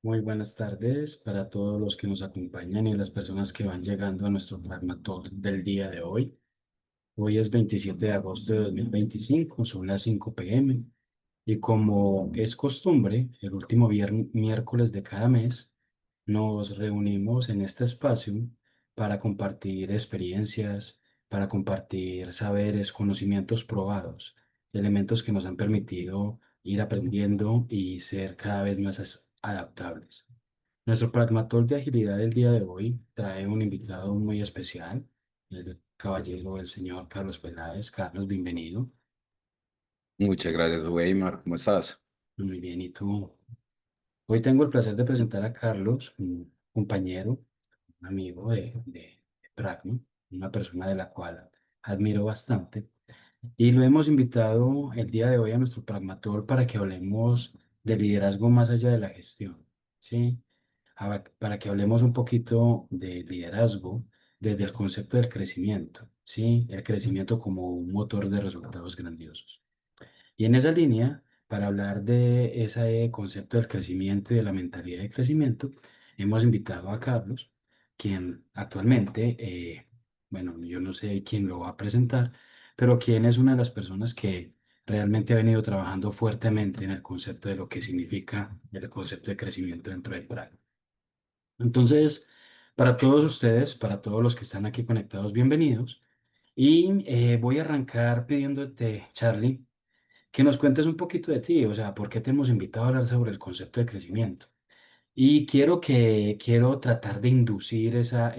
Muy buenas tardes para todos los que nos acompañan y las personas que van llegando a nuestro Pragma Talk del día de hoy. Hoy es 27 de agosto de 2025, son las 5 p.m. Y como es costumbre, el último miércoles de cada mes, nos reunimos en este espacio para compartir experiencias, para compartir saberes, conocimientos probados, elementos que nos han permitido ir aprendiendo y ser cada vez más adaptables. Nuestro pragmatol de agilidad del día de hoy trae un invitado muy especial, el caballero, el señor Carlos Peláez. Carlos, bienvenido. Muchas gracias, Weimar. ¿Cómo estás? Muy bien, ¿y tú? Hoy tengo el placer de presentar a Carlos, un compañero, un amigo de Pragma, una persona de la cual admiro bastante. Y lo hemos invitado el día de hoy a nuestro Pragmator para que hablemos de liderazgo más allá de la gestión, ¿sí? Para que hablemos un poquito de liderazgo desde el concepto del crecimiento, ¿sí? El crecimiento como un motor de resultados grandiosos. Y en esa línea, para hablar de ese concepto del crecimiento y de la mentalidad de crecimiento, hemos invitado a Carlos, quien actualmente, bueno, yo no sé quién lo va a presentar, pero quien es una de las personas que realmente ha venido trabajando fuertemente en el concepto de lo que significa el concepto de crecimiento dentro de Praga. Entonces, para todos ustedes, para todos los que están aquí conectados, bienvenidos. Y voy a arrancar pidiéndote, Charlie, que nos cuentes un poquito de ti, o sea, por qué te hemos invitado a hablar sobre el concepto de crecimiento. Y quiero tratar de inducir esa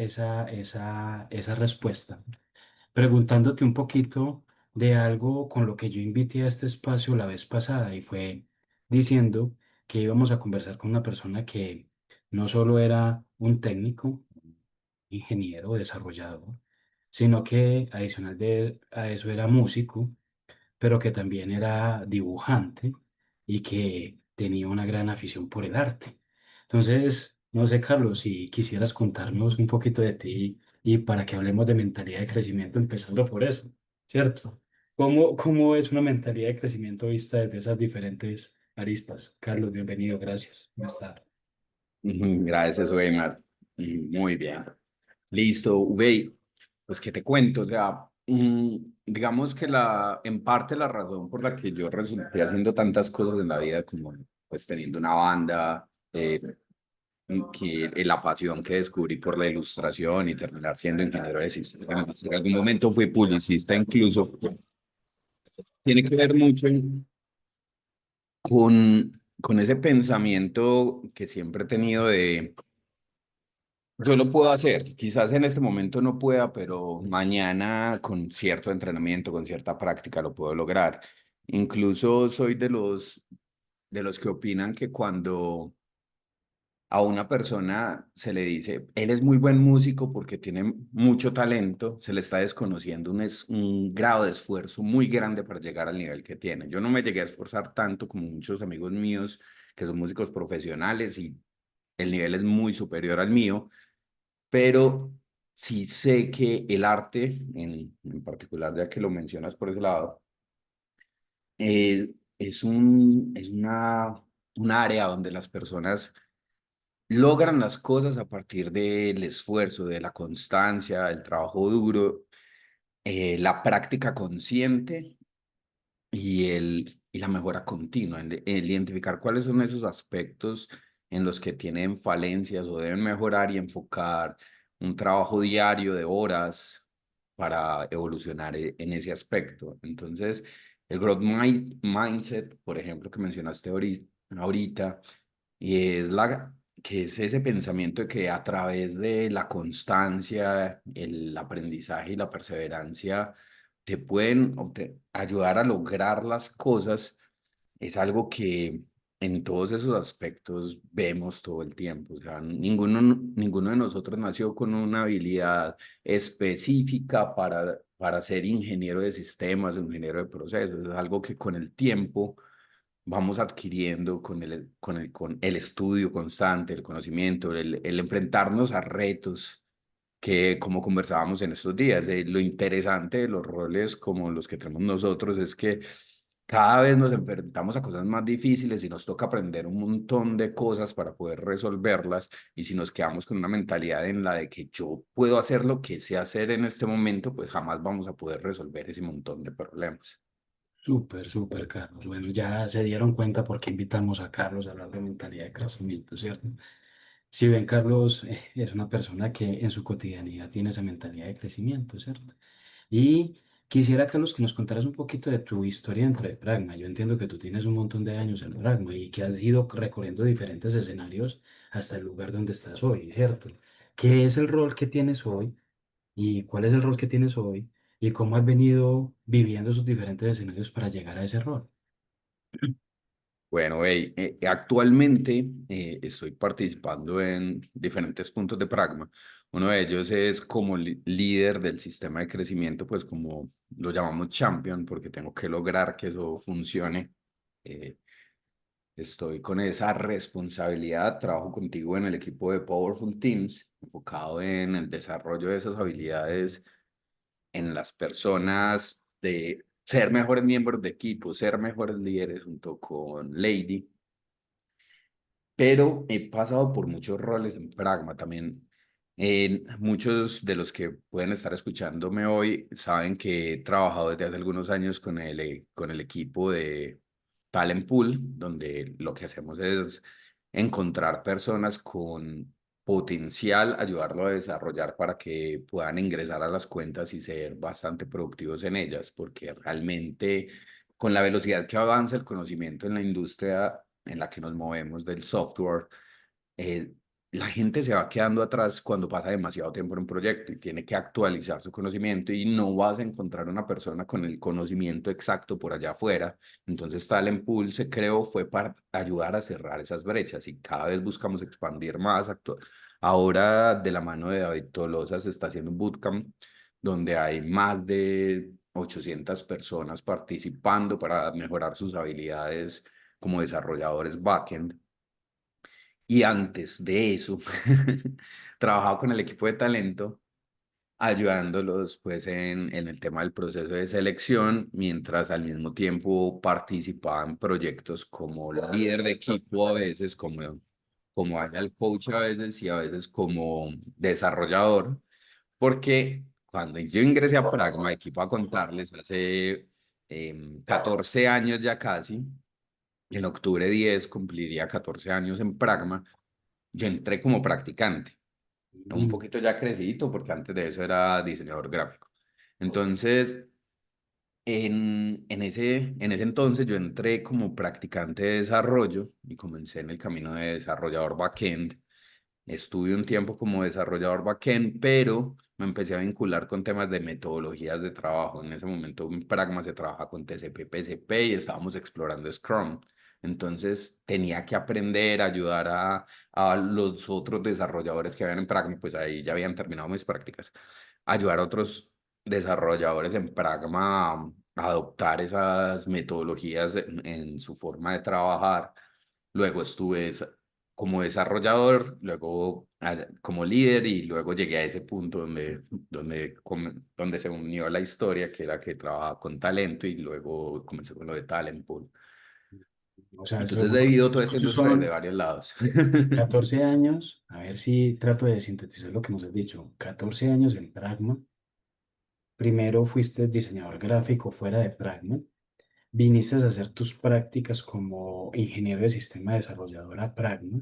respuesta, preguntándote un poquito de algo con lo que yo invité a este espacio la vez pasada y fue diciendo que íbamos a conversar con una persona que no solo era un técnico, ingeniero, desarrollador, sino que adicional a eso era músico, pero que también era dibujante y que tenía una gran afición por el arte. Entonces, no sé, Carlos, si quisieras contarnos un poquito de ti y para que hablemos de mentalidad de crecimiento, empezando por eso, ¿cierto? ¿Cómo es una mentalidad de crecimiento vista desde esas diferentes aristas? Carlos, bienvenido, gracias. Buenas tardes. Gracias, Weimar. Muy bien. Listo, Ubey. Pues, ¿qué te cuento? O sea, digamos que en parte la razón por la que yo resulté haciendo tantas cosas en la vida, como pues teniendo una banda, la pasión que descubrí por la ilustración y terminar siendo ingeniero de sistemas. En algún momento fui publicista incluso. Tiene que ver mucho con ese pensamiento que siempre he tenido de yo lo puedo hacer, quizás en este momento no pueda, pero mañana con cierto entrenamiento, con cierta práctica lo puedo lograr. Incluso soy de los que opinan que cuando a una persona se le dice, él es muy buen músico porque tiene mucho talento, se le está desconociendo un grado de esfuerzo muy grande para llegar al nivel que tiene. Yo no me llegué a esforzar tanto como muchos amigos míos que son músicos profesionales y el nivel es muy superior al mío, pero sí sé que el arte, en particular ya que lo mencionas por ese lado, es un área donde las personas logran las cosas a partir del esfuerzo, de la constancia, del trabajo duro, la práctica consciente y la mejora continua, el identificar cuáles son esos aspectos en los que tienen falencias o deben mejorar y enfocar un trabajo diario de horas para evolucionar en ese aspecto. Entonces, el mindset, por ejemplo, que mencionaste ahorita, y que es ese pensamiento de que a través de la constancia, el aprendizaje y la perseverancia, te pueden ayudar a lograr las cosas, es algo que en todos esos aspectos vemos todo el tiempo. O sea, ninguno de nosotros nació con una habilidad específica para ser ingeniero de sistemas, ingeniero de procesos. Es algo que con el tiempo vamos adquiriendo con el estudio constante, el conocimiento, el enfrentarnos a retos que, como conversábamos en estos días, lo interesante de los roles como los que tenemos nosotros es que cada vez nos enfrentamos a cosas más difíciles y nos toca aprender un montón de cosas para poder resolverlas. Y si nos quedamos con una mentalidad en la de que yo puedo hacer lo que sé hacer en este momento, pues jamás vamos a poder resolver ese montón de problemas. Súper, súper, Carlos. Bueno, ya se dieron cuenta por qué invitamos a Carlos a hablar de mentalidad de crecimiento, ¿cierto? Si ven, Carlos es una persona que en su cotidianidad tiene esa mentalidad de crecimiento, ¿cierto? Y quisiera, Carlos, que nos contaras un poquito de tu historia dentro de Pragma. Yo entiendo que tú tienes un montón de años en Pragma y que has ido recorriendo diferentes escenarios hasta el lugar donde estás hoy, ¿cierto? ¿Qué es el rol que tienes hoy y cuál es el rol que tienes hoy y cómo has venido viviendo esos diferentes escenarios para llegar a ese rol? Bueno, hey, actualmente estoy participando en diferentes puntos de Pragma. Uno de ellos es como líder del sistema de crecimiento, pues como lo llamamos champion, porque tengo que lograr que eso funcione. Eh, Estoy con esa responsabilidad, trabajo contigo en el equipo de Powerful Teams, enfocado en el desarrollo de esas habilidades en las personas, de ser mejores miembros de equipo, ser mejores líderes junto con Lady, pero he pasado por muchos roles en Pragma también. Muchos de los que pueden estar escuchándome hoy saben que he trabajado desde hace algunos años con el equipo de Talent Pool, donde lo que hacemos es encontrar personas con potencial, ayudarlo a desarrollar para que puedan ingresar a las cuentas y ser bastante productivos en ellas, porque realmente con la velocidad que avanza el conocimiento en la industria en la que nos movemos del software, eh, la gente se va quedando atrás cuando pasa demasiado tiempo en un proyecto y tiene que actualizar su conocimiento y no vas a encontrar una persona con el conocimiento exacto por allá afuera. Entonces Talent Pool se creó fue para ayudar a cerrar esas brechas y cada vez buscamos expandir más. Ahora de la mano de David Tolosa se está haciendo un bootcamp donde hay más de 800 personas participando para mejorar sus habilidades como desarrolladores backend. Y antes de eso, trabajaba con el equipo de talento, ayudándolos pues en el tema del proceso de selección, mientras al mismo tiempo participaba en proyectos como líder de equipo, a veces como el coach a veces y a veces como desarrollador, porque cuando yo ingresé a Pragma, equipo a contarles, hace 14 años ya casi, en octubre 10 cumpliría 14 años en Pragma. Yo entré como practicante, un Mm, poquito ya crecidito, porque antes de eso era diseñador gráfico. Entonces, en ese entonces yo entré como practicante de desarrollo y comencé en el camino de desarrollador backend. Estuve un tiempo como desarrollador backend, pero me empecé a vincular con temas de metodologías de trabajo. En ese momento en Pragma se trabaja con TCP, PCP y estábamos explorando Scrum. Entonces tenía que aprender a ayudar a los otros desarrolladores que habían en Pragma, pues ahí ya habían terminado mis prácticas, ayudar a otros desarrolladores en Pragma a adoptar esas metodologías en su forma de trabajar. Luego estuve como desarrollador, luego como líder y luego llegué a ese punto donde se unió la historia, que era que trabajaba con talento y luego comencé con lo de Talent Pool. o sea, Entonces he vivido toda esta esos industria desde son varios lados. 14 años, a ver si trato de sintetizar lo que nos has dicho. 14 años en Pragma. Primero fuiste diseñador gráfico fuera de Pragma. Viniste a hacer tus prácticas como ingeniero de sistema desarrollador a Pragma.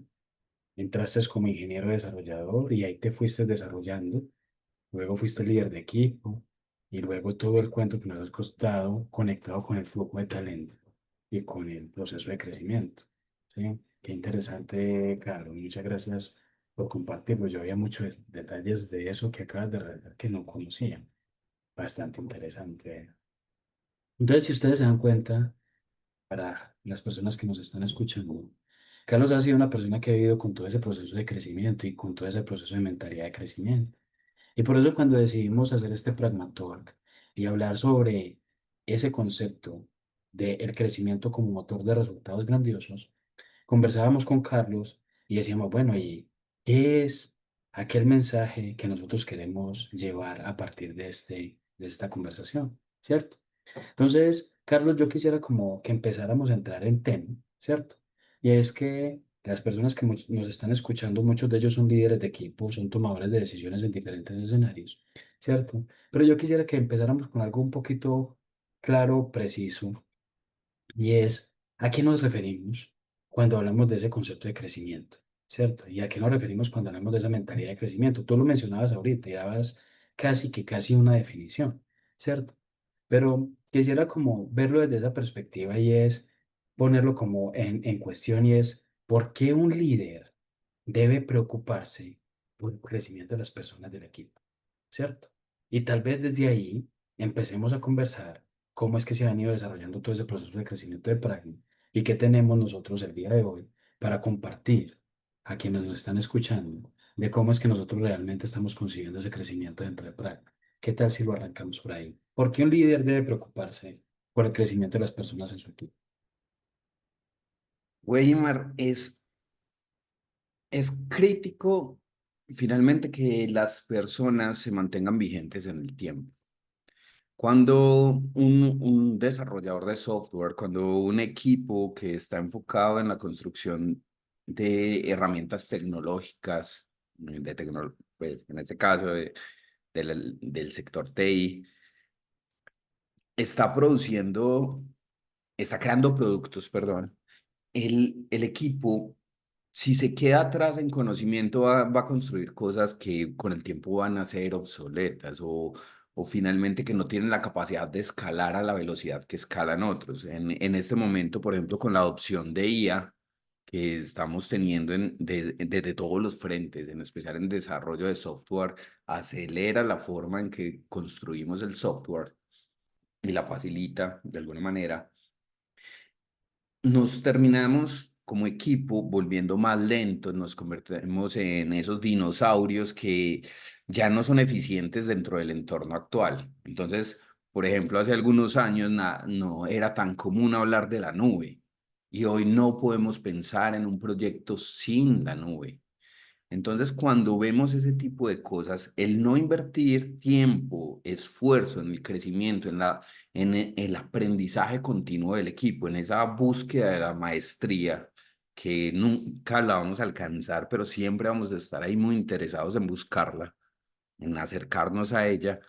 Entraste como ingeniero desarrollador y ahí te fuiste desarrollando. Luego fuiste líder de equipo y luego todo el cuento que nos has costado conectado con el flujo de talento y con el proceso de crecimiento. ¿Sí? Qué interesante, Carlos. Muchas gracias por compartirlo. Yo había muchos detalles de eso que acabas de revelar que no conocía. Bastante interesante. Entonces, si ustedes se dan cuenta, para las personas que nos están escuchando, Carlos ha sido una persona que ha vivido con todo ese proceso de crecimiento y con todo ese proceso de mentalidad de crecimiento. Y por eso cuando decidimos hacer este Pragmatalk y hablar sobre ese concepto del crecimiento como motor de resultados grandiosos, conversábamos con Carlos y decíamos, bueno, ¿y qué es aquel mensaje que nosotros queremos llevar a partir de esta conversación? ¿Cierto? Entonces, Carlos, yo quisiera como que empezáramos a entrar en tema, ¿cierto? Y es que las personas que nos están escuchando, muchos de ellos son líderes de equipo, son tomadores de decisiones en diferentes escenarios, ¿cierto? Pero yo quisiera que empezáramos con algo un poquito claro, preciso, y es a qué nos referimos cuando hablamos de ese concepto de crecimiento, ¿cierto? Y a qué nos referimos cuando hablamos de esa mentalidad de crecimiento. Tú lo mencionabas ahorita y dabas casi una definición, ¿cierto? Pero quisiera como verlo desde esa perspectiva y es ponerlo como en cuestión y es, ¿por qué un líder debe preocuparse por el crecimiento de las personas del equipo? ¿Cierto? Y tal vez desde ahí empecemos a conversar cómo es que se han ido desarrollando todo ese proceso de crecimiento de Pragma y qué tenemos nosotros el día de hoy para compartir a quienes nos están escuchando de cómo es que nosotros realmente estamos consiguiendo ese crecimiento dentro de Pragma. ¿Qué tal si lo arrancamos por ahí? ¿Por qué un líder debe preocuparse por el crecimiento de las personas en su equipo? Weimar, es crítico finalmente que las personas se mantengan vigentes en el tiempo. Cuando un desarrollador de software, cuando un equipo que está enfocado en la construcción de herramientas tecnológicas, pues, en este caso del sector TI, está produciendo, está creando productos, perdón, el equipo, si se queda atrás en conocimiento, va a construir cosas que con el tiempo van a ser obsoletas o finalmente que no tienen la capacidad de escalar a la velocidad que escalan otros. En este momento, por ejemplo, con la adopción de IA que estamos teniendo desde todos los frentes, en especial en desarrollo de software, acelera la forma en que construimos el software y la facilita de alguna manera. Nos terminamos como equipo volviendo más lentos, nos convertimos en esos dinosaurios que ya no son eficientes dentro del entorno actual. Entonces, por ejemplo, hace algunos años no era tan común hablar de la nube y hoy no podemos pensar en un proyecto sin la nube. Entonces, cuando vemos ese tipo de cosas, el no invertir tiempo, esfuerzo en el crecimiento, en el aprendizaje continuo del equipo, en esa búsqueda de la maestría, que nunca la vamos a alcanzar, pero siempre vamos a estar ahí muy interesados en buscarla, en acercarnos a ella.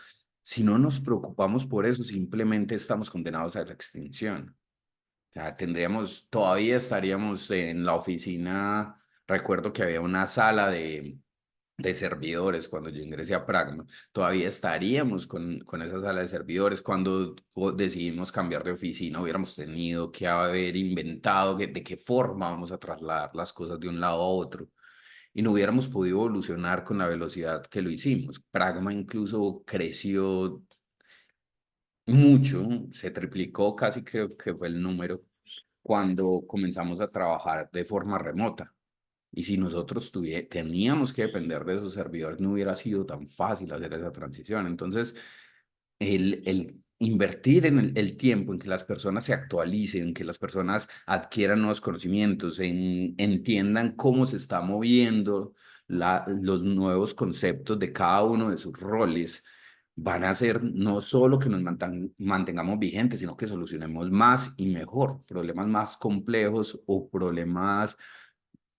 Si no nos preocupamos por eso, simplemente estamos condenados a la extinción. O sea, todavía estaríamos en la oficina. Recuerdo que había una sala de servidores cuando yo ingresé a Pragma. Todavía estaríamos con esa sala de servidores. Cuando decidimos cambiar de oficina, hubiéramos tenido que haber inventado de qué forma vamos a trasladar las cosas de un lado a otro. Y no hubiéramos podido evolucionar con la velocidad que lo hicimos. Pragma incluso creció mucho, se triplicó casi, creo que fue el número cuando comenzamos a trabajar de forma remota. Y si nosotros teníamos que depender de esos servidores, no hubiera sido tan fácil hacer esa transición. Entonces, el invertir en el tiempo en que las personas se actualicen, en que las personas adquieran nuevos conocimientos, entiendan cómo se está moviendo los nuevos conceptos de cada uno de sus roles, van a hacer no solo que nos mantengamos vigentes, sino que solucionemos más y mejor problemas más complejos o problemas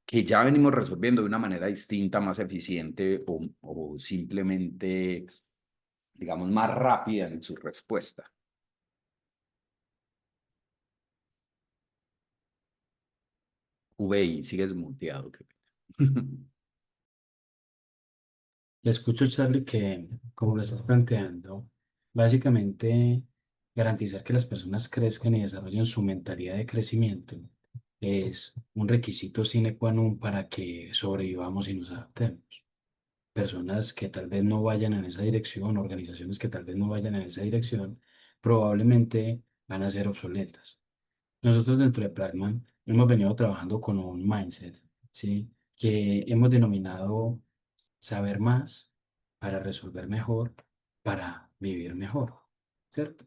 que ya venimos resolviendo de una manera distinta, más eficiente o simplemente, digamos, más rápida en su respuesta. VI, sigues muteado. Qué pena. Te escucho, Charlie, que como lo estás planteando, básicamente garantizar que las personas crezcan y desarrollen su mentalidad de crecimiento es un requisito sine qua non para que sobrevivamos y nos adaptemos. Personas que tal vez no vayan en esa dirección, organizaciones que tal vez no vayan en esa dirección, probablemente van a ser obsoletas. Nosotros dentro de Pragman hemos venido trabajando con un mindset, ¿sí? Que hemos denominado saber más para resolver mejor, para vivir mejor, ¿cierto?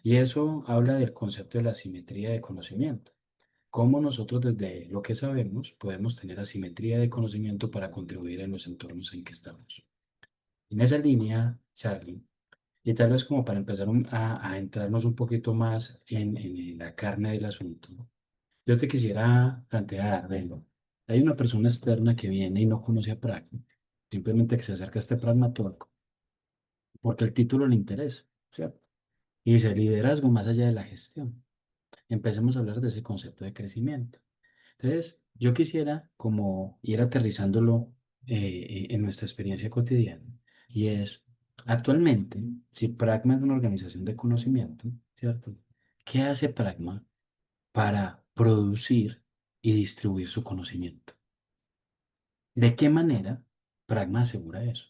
Y eso habla del concepto de la asimetría de conocimiento. Cómo nosotros desde lo que sabemos podemos tener asimetría de conocimiento para contribuir en los entornos en que estamos. En esa línea, Charlie, Y tal vez como para empezar a entrarnos un poquito más en la carne del asunto, yo te quisiera plantear, vengo, hay una persona externa que viene y no conoce a Pragma, simplemente que se acerca a este pragmatólogo porque el título le interesa, ¿cierto? Y dice liderazgo más allá de la gestión. Empecemos a hablar de ese concepto de crecimiento. Entonces, yo quisiera como ir aterrizándolo en nuestra experiencia cotidiana. Y es, actualmente, si Pragma es una organización de conocimiento, ¿cierto? ¿Qué hace Pragma para producir y distribuir su conocimiento? ¿De qué manera Pragma asegura eso?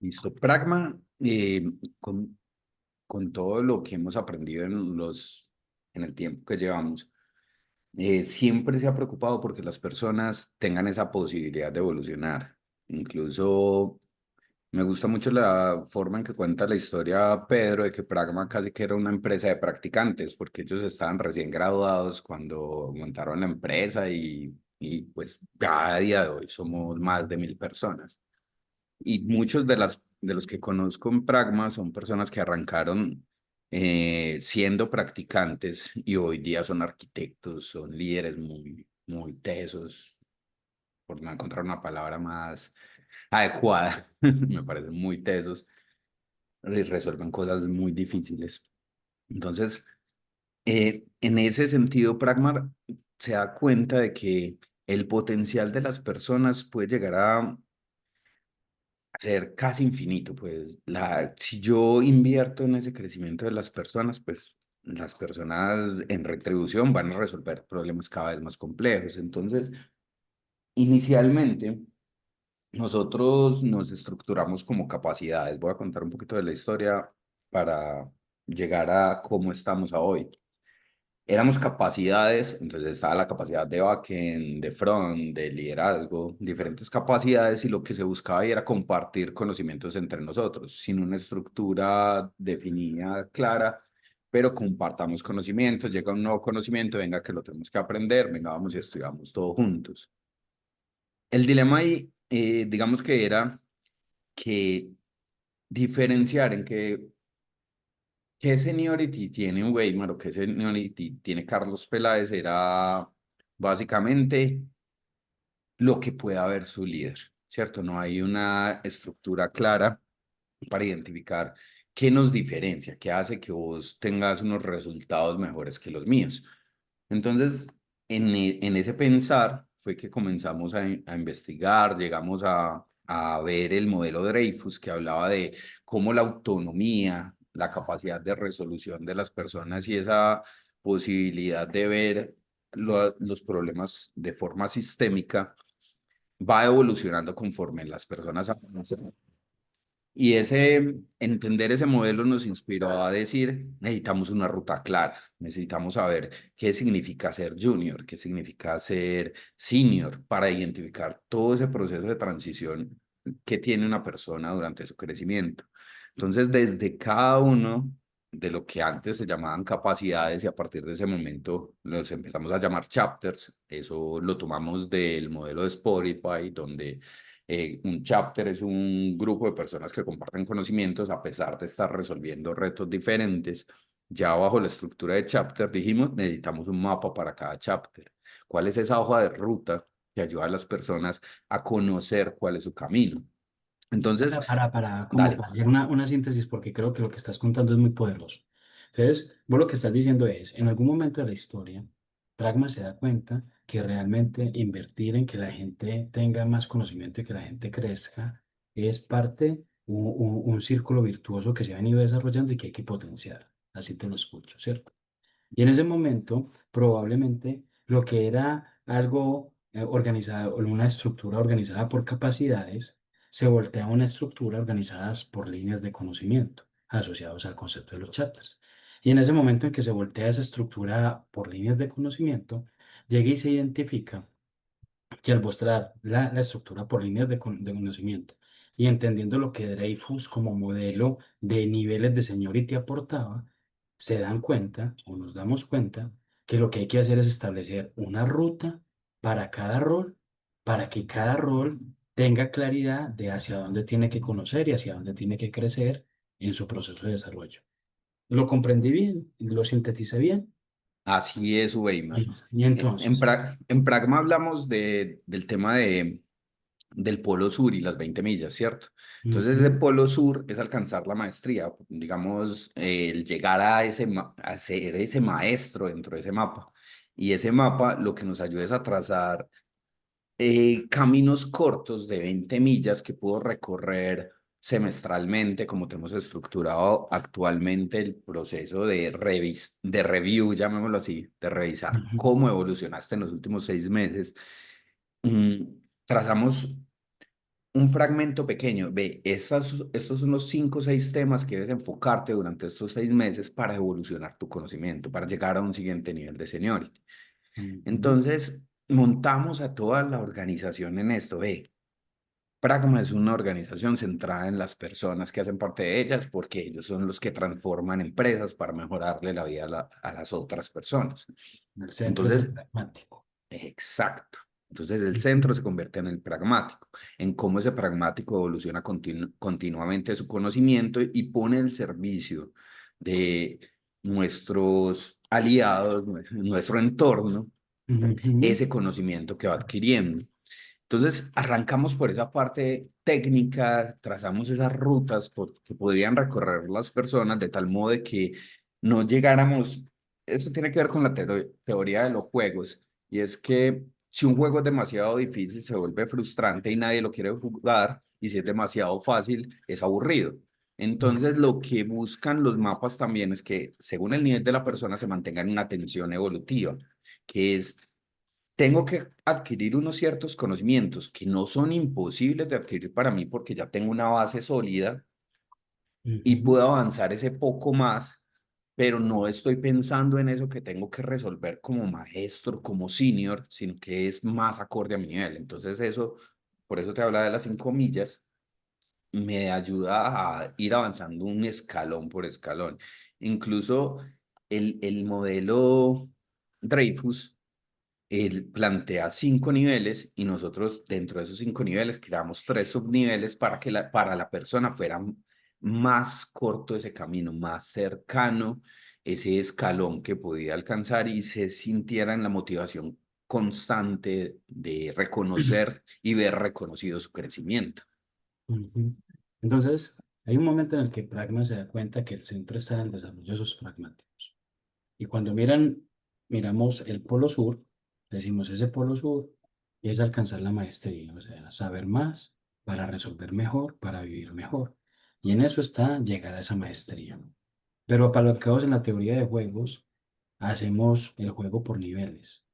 Listo. Pragma, con todo lo que hemos aprendido en el tiempo que llevamos, siempre se ha preocupado porque las personas tengan esa posibilidad de evolucionar. Incluso me gusta mucho la forma en que cuenta la historia Pedro de que Pragma casi que era una empresa de practicantes, porque ellos estaban recién graduados cuando montaron la empresa y pues ya a día de hoy somos más de 1.000 personas. Y muchos de los que conozco en Pragma son personas que arrancaron siendo practicantes y hoy día son arquitectos, son líderes muy tesos, por no encontrar una palabra más adecuada, me parecen muy tesos y resuelven cosas muy difíciles. Entonces, en ese sentido, Pragma se da cuenta de que el potencial de las personas puede llegar a ser casi infinito, pues si yo invierto en ese crecimiento de las personas, pues las personas en retribución van a resolver problemas cada vez más complejos. Entonces, inicialmente, nosotros nos estructuramos como capacidades. Voy a contar un poquito de la historia para llegar a cómo estamos a hoy. Éramos capacidades, entonces estaba la capacidad de backend, de front, de liderazgo, diferentes capacidades y lo que se buscaba ahí era compartir conocimientos entre nosotros, sin una estructura definida, clara, pero compartamos conocimientos, llega un nuevo conocimiento, venga que lo tenemos que aprender, venga, vamos y estudiamos todos juntos. El dilema ahí, digamos que era que diferenciar en qué seniority tiene Weimar o qué seniority tiene Carlos Peláez era básicamente lo que pueda ver su líder, ¿cierto? No hay una estructura clara para identificar qué nos diferencia, qué hace que vos tengas unos resultados mejores que los míos. Entonces, en ese pensar fue que comenzamos a investigar, llegamos a ver el modelo Dreyfus que hablaba de cómo la autonomía, la capacidad de resolución de las personas y esa posibilidad de ver los problemas de forma sistémica va evolucionando conforme las personas avanzan. Y entender ese modelo nos inspiró a decir, necesitamos una ruta clara, necesitamos saber qué significa ser junior, qué significa ser senior, para identificar todo ese proceso de transición que tiene una persona durante su crecimiento. Entonces, desde cada uno de lo que antes se llamaban capacidades y a partir de ese momento los empezamos a llamar chapters, eso lo tomamos del modelo de Spotify, donde un chapter es un grupo de personas que comparten conocimientos a pesar de estar resolviendo retos diferentes. Ya bajo la estructura de chapter dijimos, necesitamos un mapa para cada chapter. ¿Cuál es esa hoja de ruta que ayuda a las personas a conocer cuál es su camino? Entonces, Como dale. para hacer una síntesis, porque creo que lo que estás contando es muy poderoso. Entonces, vos lo que estás diciendo es, en algún momento de la historia, Pragma se da cuenta que realmente invertir en que la gente tenga más conocimiento y que la gente crezca es parte, un círculo virtuoso que se ha venido desarrollando y que hay que potenciar. Así te lo escucho, ¿cierto? Y en ese momento, probablemente lo que era algo organizado, o una estructura organizada por capacidades, se voltea a una estructura organizada por líneas de conocimiento asociados al concepto de los chapters. Y en ese momento en que se voltea esa estructura por líneas de conocimiento, llega y se identifica que al mostrar la estructura por líneas de conocimiento y entendiendo lo que Dreyfus como modelo de niveles de seniority aportaba, se dan cuenta o nos damos cuenta que lo que hay que hacer es establecer una ruta para cada rol, para que cada rol tenga claridad de hacia dónde tiene que conocer y hacia dónde tiene que crecer en su proceso de desarrollo. ¿Lo comprendí bien? ¿Lo sinteticé bien? Así es, Weimar. Y entonces, En Pragma hablamos del tema del Polo Sur y las 20 millas, ¿cierto? Entonces, el ujú, Polo Sur es alcanzar la maestría, digamos, el llegar a, a ser ese maestro dentro de ese mapa. Y ese mapa lo que nos ayuda es a trazar caminos cortos de 20 millas que puedo recorrer semestralmente, como tenemos estructurado actualmente el proceso de review, llamémoslo así, de revisar ujú, cómo evolucionaste en los últimos 6 meses. Mm, Trazamos un fragmento pequeño. Ve, estos son los 5 o 6 temas que debes enfocarte durante estos 6 meses para evolucionar tu conocimiento, para llegar a un siguiente nivel de seniority. ujú, Entonces, montamos a toda la organización en esto. Ve, Pragma es una organización centrada en las personas que hacen parte de ellas porque ellos son los que transforman empresas para mejorarle la vida a las otras personas. el centro es el Entonces, pragmático. exacto. Entonces el Ujú, centro se convierte en el pragmático, en cómo ese pragmático evoluciona continuamente su conocimiento y pone el servicio de nuestros aliados, nuestro entorno, ujú, ese conocimiento que va adquiriendo. Entonces, arrancamos por esa parte técnica, trazamos esas rutas que podrían recorrer las personas de tal modo de que no llegáramos, eso tiene que ver con la teoría de los juegos, y es que si un juego es demasiado difícil, se vuelve frustrante y nadie lo quiere jugar, y si es demasiado fácil, es aburrido. Entonces, ujú, lo que buscan los mapas también es que, según el nivel de la persona, se mantenga en una tensión evolutiva, que es tengo que adquirir unos ciertos conocimientos que no son imposibles de adquirir para mí porque ya tengo una base sólida y ujú, puedo avanzar ese poco más, pero no estoy pensando en eso que tengo que resolver como maestro, como senior, sino que es más acorde a mi nivel. Entonces eso, por eso te hablaba de las 5 millas, me ayuda a ir avanzando un escalón por escalón. Incluso el modelo Dreyfus él plantea 5 niveles y nosotros dentro de esos 5 niveles creamos 3 subniveles para que para la persona fuera más corto ese camino, más cercano ese escalón que podía alcanzar y se sintiera en la motivación constante de reconocer y ver reconocido su crecimiento. ujú. Entonces, hay un momento en el que Pragma se da cuenta que el centro está en el desarrollo de sus pragmáticos. Y cuando miramos el polo sur, decimos ese polo sur y es alcanzar la maestría, o sea, saber más para resolver mejor, para vivir mejor. Y en eso está llegar a esa maestría. Pero apalancados en la teoría de juegos, hacemos el juego por niveles,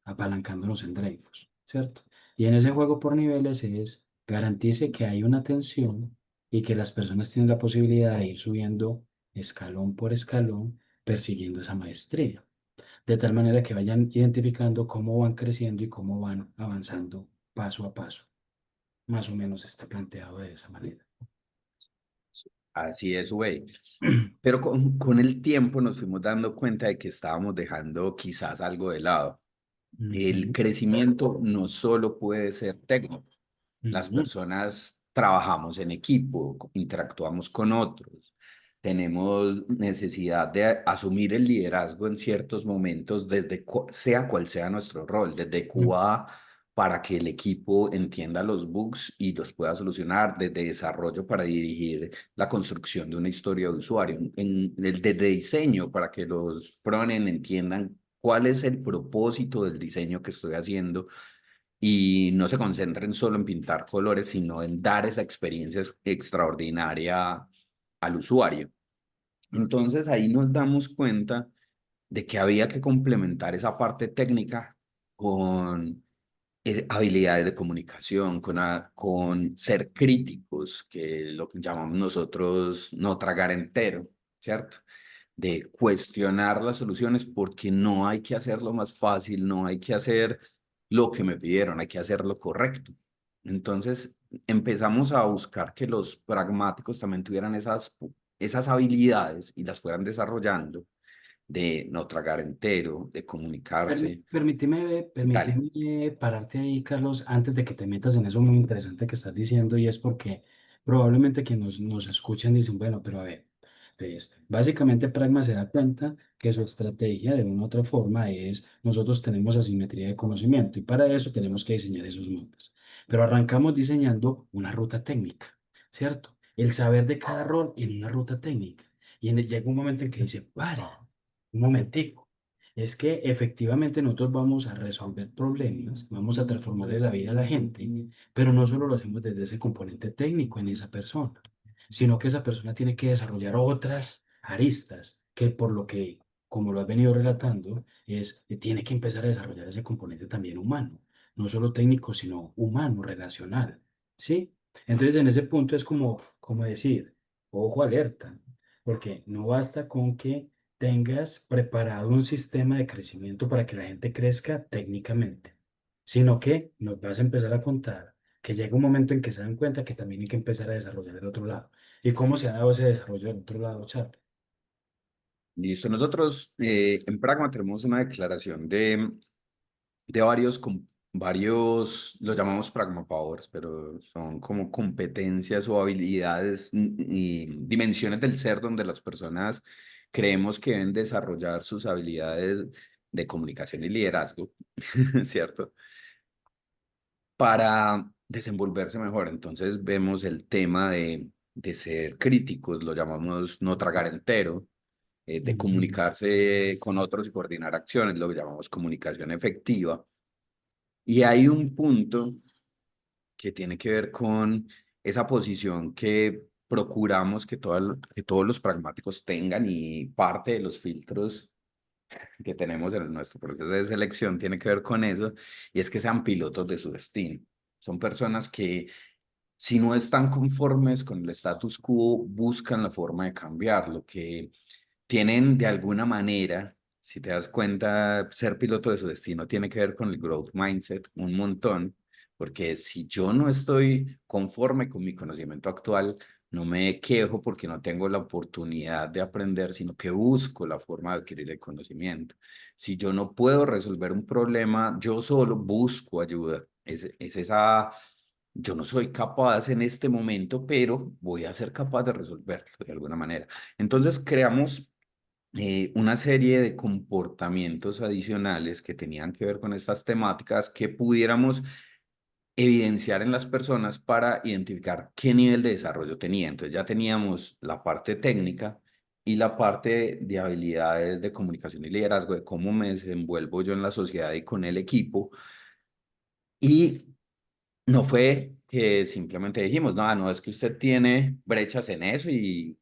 apalancándonos en Dreyfus, ¿cierto? Y en ese juego por niveles es garantice que hay una tensión y que las personas tienen la posibilidad de ir subiendo escalón por escalón, persiguiendo esa maestría, de tal manera que vayan identificando cómo van creciendo y cómo van avanzando paso a paso. Más o menos está planteado de esa manera. Así es, güey. Pero con el tiempo nos fuimos dando cuenta de que estábamos dejando quizás algo de lado. El Ujú, crecimiento no solo puede ser técnico. Las ujú, personas trabajamos en equipo, interactuamos con otros, tenemos necesidad de asumir el liderazgo en ciertos momentos, desde sea cual sea nuestro rol, desde ujú, QA para que el equipo entienda los bugs y los pueda solucionar, desde desarrollo para dirigir la construcción de una historia de usuario, desde diseño para que los frontend entiendan cuál es el propósito del diseño que estoy haciendo y no se concentren solo en pintar colores, sino en dar esa experiencia extraordinaria al usuario. Entonces ahí nos damos cuenta de que había que complementar esa parte técnica con habilidades de comunicación, con ser críticos, que lo que llamamos nosotros no tragar entero, ¿cierto? De cuestionar las soluciones porque no hay que hacerlo más fácil, no hay que hacer lo que me pidieron, hay que hacer lo correcto. Entonces empezamos a buscar que los pragmáticos también tuvieran esas habilidades y las fueran desarrollando de no tragar entero, de comunicarse. Dale. Permíteme pararte ahí, Carlos, antes de que te metas en eso muy interesante que estás diciendo, y es porque probablemente que nos escuchan dicen, bueno, pero a ver, entonces, básicamente Pragma se da cuenta que su estrategia de una u otra forma es, nosotros tenemos asimetría de conocimiento y para eso tenemos que diseñar esos mapas. Pero arrancamos diseñando una ruta técnica, ¿cierto? El saber de cada rol en una ruta técnica. Llega un momento en que dice, vale, un momentico. Es que efectivamente nosotros vamos a resolver problemas, vamos a transformarle la vida a la gente, pero no solo lo hacemos desde ese componente técnico en esa persona, sino que esa persona tiene que desarrollar otras aristas que por lo que, como lo has venido relatando, es que tiene que empezar a desarrollar ese componente también humano, no solo técnico, sino humano, relacional, ¿sí? Entonces en ese punto es como decir, ojo alerta, porque no basta con que tengas preparado un sistema de crecimiento para que la gente crezca técnicamente, sino que nos vas a empezar a contar que llega un momento en que se dan cuenta que también hay que empezar a desarrollar el otro lado. ¿Y cómo se ha dado ese desarrollo del otro lado, Charlie? Listo. Nosotros en Pragma tenemos una declaración de varios, lo llamamos Pragma Powers, pero son como competencias o habilidades y dimensiones del ser donde las personas creemos que deben desarrollar sus habilidades de comunicación y liderazgo, ¿cierto? Para desenvolverse mejor. Entonces vemos el tema de ser críticos, lo llamamos no tragar entero, de Ujú, comunicarse con otros y coordinar acciones, lo que llamamos comunicación efectiva. Y hay un punto que tiene que ver con esa posición que procuramos que todos los pragmáticos tengan y parte de los filtros que tenemos en nuestro proceso de selección tiene que ver con eso, y es que sean pilotos de su destino. Son personas que si no están conformes con el status quo, buscan la forma de cambiarlo, que tienen de alguna manera, si te das cuenta, ser piloto de su destino tiene que ver con el growth mindset un montón, porque si yo no estoy conforme con mi conocimiento actual, no me quejo porque no tengo la oportunidad de aprender, sino que busco la forma de adquirir el conocimiento. Si yo no puedo resolver un problema, yo solo busco ayuda. Es esa, yo no soy capaz en este momento, pero voy a ser capaz de resolverlo de alguna manera. Entonces creamos una serie de comportamientos adicionales que tenían que ver con estas temáticas que pudiéramos evidenciar en las personas para identificar qué nivel de desarrollo tenía. Entonces ya teníamos la parte técnica y la parte de habilidades de comunicación y liderazgo, de cómo me desenvuelvo yo en la sociedad y con el equipo. Y no fue que simplemente dijimos, no, no, es que usted tiene brechas en eso y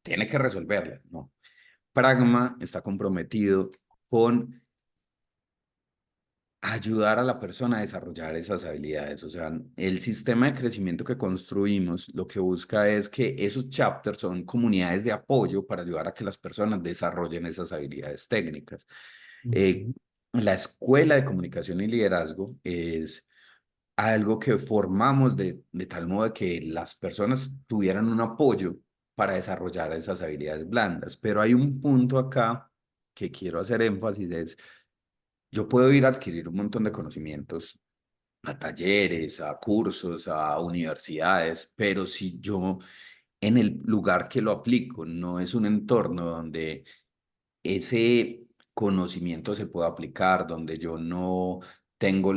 tiene que resolverlas. No. Pragma está comprometido con ayudar a la persona a desarrollar esas habilidades. O sea, el sistema de crecimiento que construimos lo que busca es que esos chapters son comunidades de apoyo para ayudar a que las personas desarrollen esas habilidades técnicas. Eh, ujú, la escuela de comunicación y liderazgo es algo que formamos de tal modo que las personas tuvieran un apoyo para desarrollar esas habilidades blandas. Pero hay un punto acá que quiero hacer énfasis, es yo puedo ir a adquirir un montón de conocimientos a talleres, a cursos, a universidades, pero si yo en el lugar que lo aplico no es un entorno donde ese conocimiento se pueda aplicar, donde yo no tengo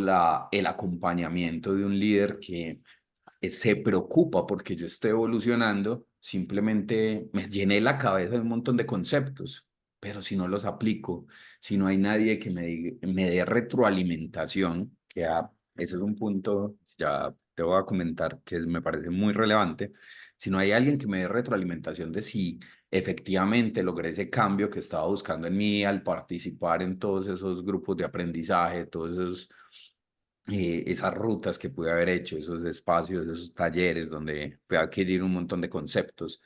el acompañamiento de un líder que se preocupa porque yo esté evolucionando, simplemente me llené la cabeza de un montón de conceptos, pero si no los aplico, si no hay nadie que me dé retroalimentación, ese es un punto, ya te voy a comentar que me parece muy relevante, si no hay alguien que me dé retroalimentación de si efectivamente logré ese cambio que estaba buscando en mí al participar en todos esos grupos de aprendizaje, todos esos esas rutas que pude haber hecho, esos espacios, esos talleres donde pude adquirir un montón de conceptos.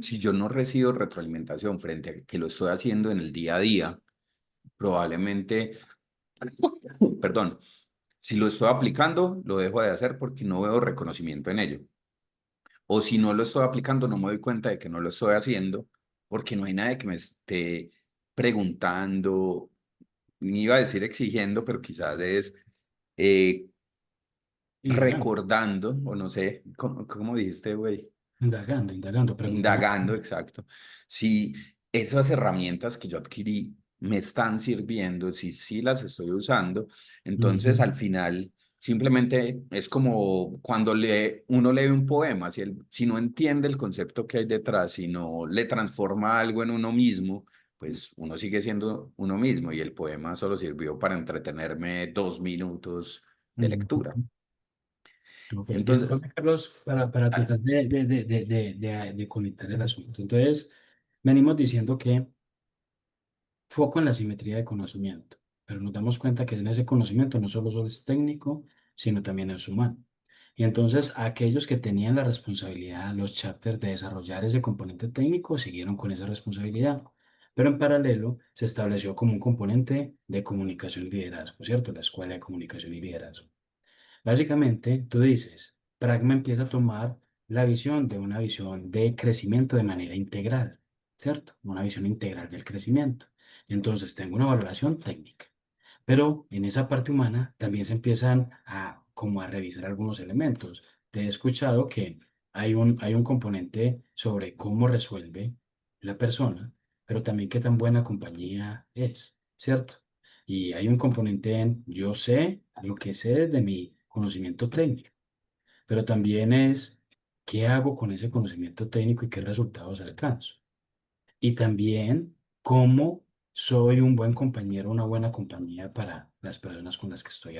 Si yo no recibo retroalimentación frente a que lo estoy haciendo en el día a día, probablemente, perdón, si lo estoy aplicando, lo dejo de hacer porque no veo reconocimiento en ello. O si no lo estoy aplicando, no me doy cuenta de que no lo estoy haciendo porque no hay nadie que me esté preguntando, iba a decir exigiendo, pero quizás es eh, Indagando, recordando, o no sé, cómo dijiste, güey? indagando, preguntando. Indagando, exacto. Si esas herramientas que yo adquirí me están sirviendo, si sí las estoy usando, entonces Ujú, al final simplemente es como cuando uno lee un poema, si no entiende el concepto que hay detrás, si no le transforma algo en uno mismo, pues uno sigue siendo uno mismo y el poema solo sirvió para entretenerme 2 minutos de lectura. ujú. Ok, Entonces, discúlpame, Carlos, para dale. tratar de conectar el asunto. Entonces, venimos diciendo que foco en la simetría de conocimiento, pero nos damos cuenta que en ese conocimiento no solo es técnico, sino también es humano. Y entonces, aquellos que tenían la responsabilidad, los chapters de desarrollar ese componente técnico, siguieron con esa responsabilidad. Pero en paralelo se estableció como un componente de comunicación y liderazgo, ¿cierto? La Escuela de Comunicación y Liderazgo. Básicamente, tú dices, Pragma empieza a tomar la visión de una visión de crecimiento de manera integral, ¿cierto? Una visión integral del crecimiento. Entonces, tengo una valoración técnica, pero en esa parte humana también se empiezan a como a revisar algunos elementos. Te he escuchado que hay un componente sobre cómo resuelve la persona, pero también qué tan buena compañía es, ¿cierto? Y hay un componente en yo sé lo que sé desde mi conocimiento técnico, pero también es qué hago con ese conocimiento técnico y qué resultados alcanzo. Y también cómo soy un buen compañero, una buena compañía para las personas con las que estoy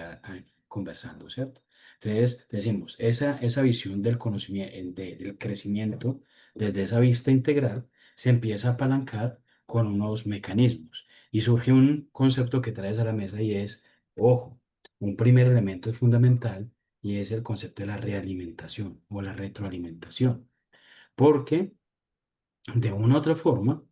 conversando, ¿cierto? Entonces, decimos, esa visión del conocimiento, del crecimiento, desde esa vista integral, se empieza a apalancar con unos mecanismos. Y surge un concepto que traes a la mesa y es, ojo, un primer elemento es fundamental y es el concepto de la realimentación o la retroalimentación. Porque de una u otra forma,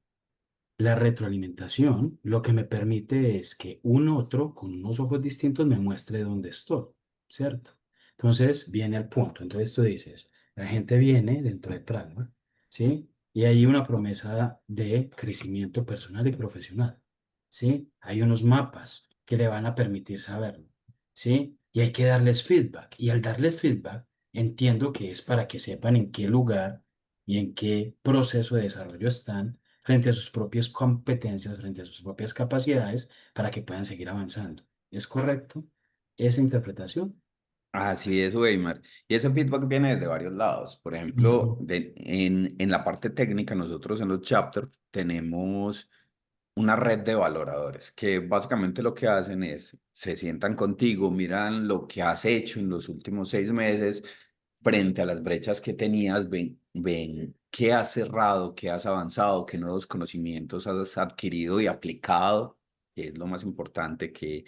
la retroalimentación lo que me permite es que un otro con unos ojos distintos me muestre dónde estoy, ¿cierto? Entonces viene al punto. Entonces tú dices, la gente viene dentro de Pragma, ¿sí? Y hay una promesa de crecimiento personal y profesional, ¿sí? Hay unos mapas que le van a permitir saberlo, ¿sí? Y hay que darles feedback. Y al darles feedback, entiendo que es para que sepan en qué lugar y en qué proceso de desarrollo están frente a sus propias competencias, frente a sus propias capacidades, para que puedan seguir avanzando. ¿Es correcto esa interpretación? Así es, Weimar. Y ese feedback viene desde varios lados. Por ejemplo, Ujú. en la parte técnica, nosotros en los chapters tenemos una red de valoradores que básicamente lo que hacen es, se sientan contigo, miran lo que has hecho en los últimos 6 meses frente a las brechas que tenías, ven qué has cerrado, qué has avanzado, qué nuevos conocimientos has adquirido y aplicado, que es lo más importante, que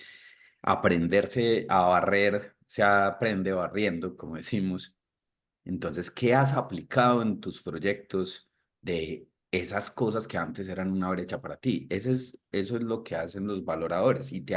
aprenderse a barrer se aprende barriendo, como decimos. Entonces, ¿qué has aplicado en tus proyectos de esas cosas que antes eran una brecha para ti? Eso es lo que hacen los valoradores y te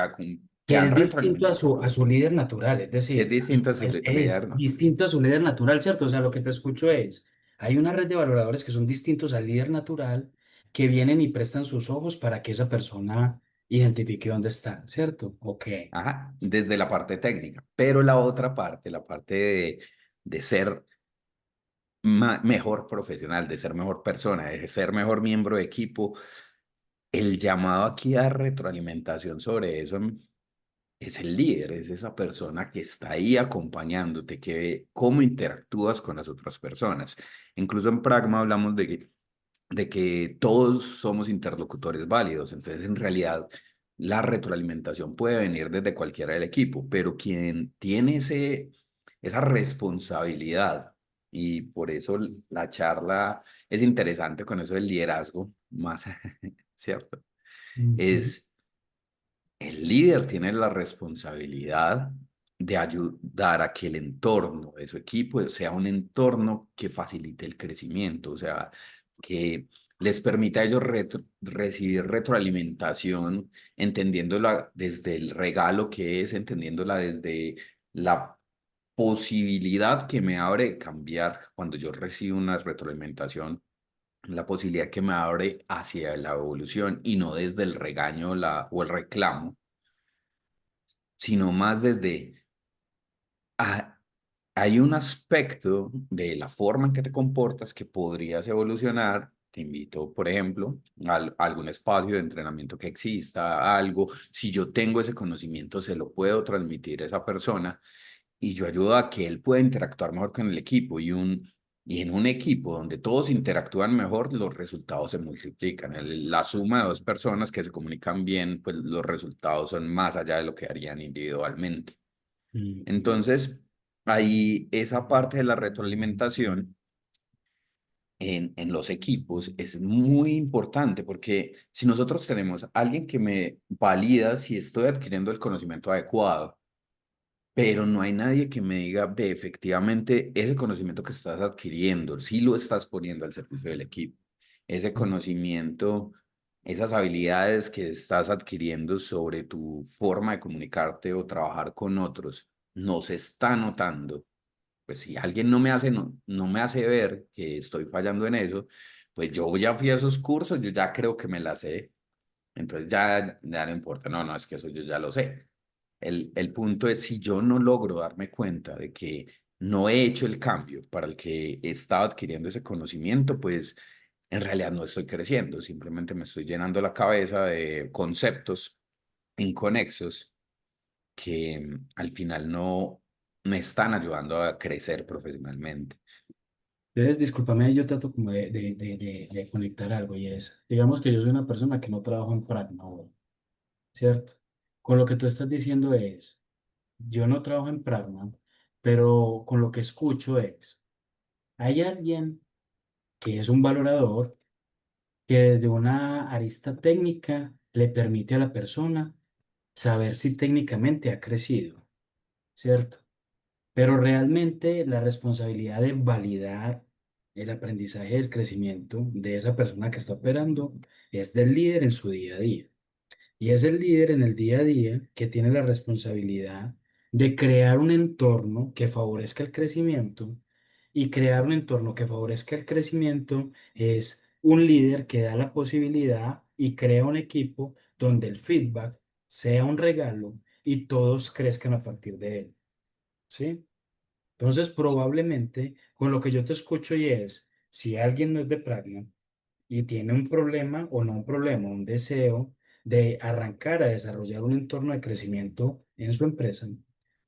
Que han es distinto a retroalimentado, su líder natural, es que es decir, distinto a su es leer, ¿no? distinto a su líder natural, ¿cierto? O sea, lo que te escucho es, hay una red de valoradores que son distintos al líder natural, que vienen y prestan sus ojos para que esa persona identifique dónde está, ¿cierto? Ok. Ajá, desde la parte técnica. Pero la otra parte, la parte de ser mejor profesional, de ser mejor persona, de ser mejor miembro de equipo, el llamado aquí a retroalimentación sobre eso es el líder, es esa persona que está ahí acompañándote, que ve cómo interactúas con las otras personas. Incluso en Pragma hablamos de que todos somos interlocutores válidos, entonces en realidad la retroalimentación puede venir desde cualquiera del equipo, pero quien tiene esa responsabilidad, y por eso la charla es interesante con eso del liderazgo, más, ¿cierto? Ujú. Es el líder tiene la responsabilidad de ayudar a que el entorno de su equipo sea un entorno que facilite el crecimiento, o sea, que les permita a ellos recibir retroalimentación, entendiéndola desde el regalo que es, entendiéndola desde la posibilidad que me abre de cambiar cuando yo recibo una retroalimentación la posibilidad que me abre hacia la evolución y no desde el regaño o el reclamo, sino más desde, ah, hay un aspecto de la forma en que te comportas que podrías evolucionar. Te invito, por ejemplo, a algún espacio de entrenamiento que exista, algo. Si yo tengo ese conocimiento, se lo puedo transmitir a esa persona y yo ayudo a que él pueda interactuar mejor con el equipo y en un equipo donde todos interactúan mejor, los resultados se multiplican. La suma de dos personas que se comunican bien, pues los resultados son más allá de lo que harían individualmente. Ujú. Entonces, ahí esa parte de la retroalimentación en los equipos es muy importante porque si nosotros tenemos alguien que me valida si estoy adquiriendo el conocimiento adecuado, pero no hay nadie que me diga, ve, efectivamente, ese conocimiento que estás adquiriendo, si lo estás poniendo al servicio del equipo. Ese conocimiento, esas habilidades que estás adquiriendo sobre tu forma de comunicarte o trabajar con otros, no se está notando. Pues si alguien no me hace ver que estoy fallando en eso, pues yo ya fui a esos cursos, yo ya creo que me la sé. Entonces ya no importa, no, no, es que eso yo ya lo sé. El punto es si yo no logro darme cuenta de que no he hecho el cambio para el que he estado adquiriendo ese conocimiento, pues en realidad no estoy creciendo, simplemente me estoy llenando la cabeza de conceptos inconexos que al final no me están ayudando a crecer profesionalmente. Entonces, discúlpame, yo trato como de conectar algo y es, digamos que yo soy una persona que no trabajo en Pragma ahora, ¿cierto? Con lo que tú estás diciendo es, yo no trabajo en Pragma, pero con lo que escucho es, hay alguien que es un valorador que desde una arista técnica le permite a la persona saber si técnicamente ha crecido, ¿cierto? Pero realmente la responsabilidad de validar el aprendizaje y el crecimiento de esa persona que está operando es del líder en su día a día. Y es el líder en el día a día que tiene la responsabilidad de crear un entorno que favorezca el crecimiento. Y crear un entorno que favorezca el crecimiento es un líder que da la posibilidad y crea un equipo donde el feedback sea un regalo y todos crezcan a partir de él. ¿Sí? Entonces, probablemente con lo que yo te escucho y es, si alguien no es de Pragma, y tiene un problema o no un problema, un deseo de arrancar a desarrollar un entorno de crecimiento en su empresa,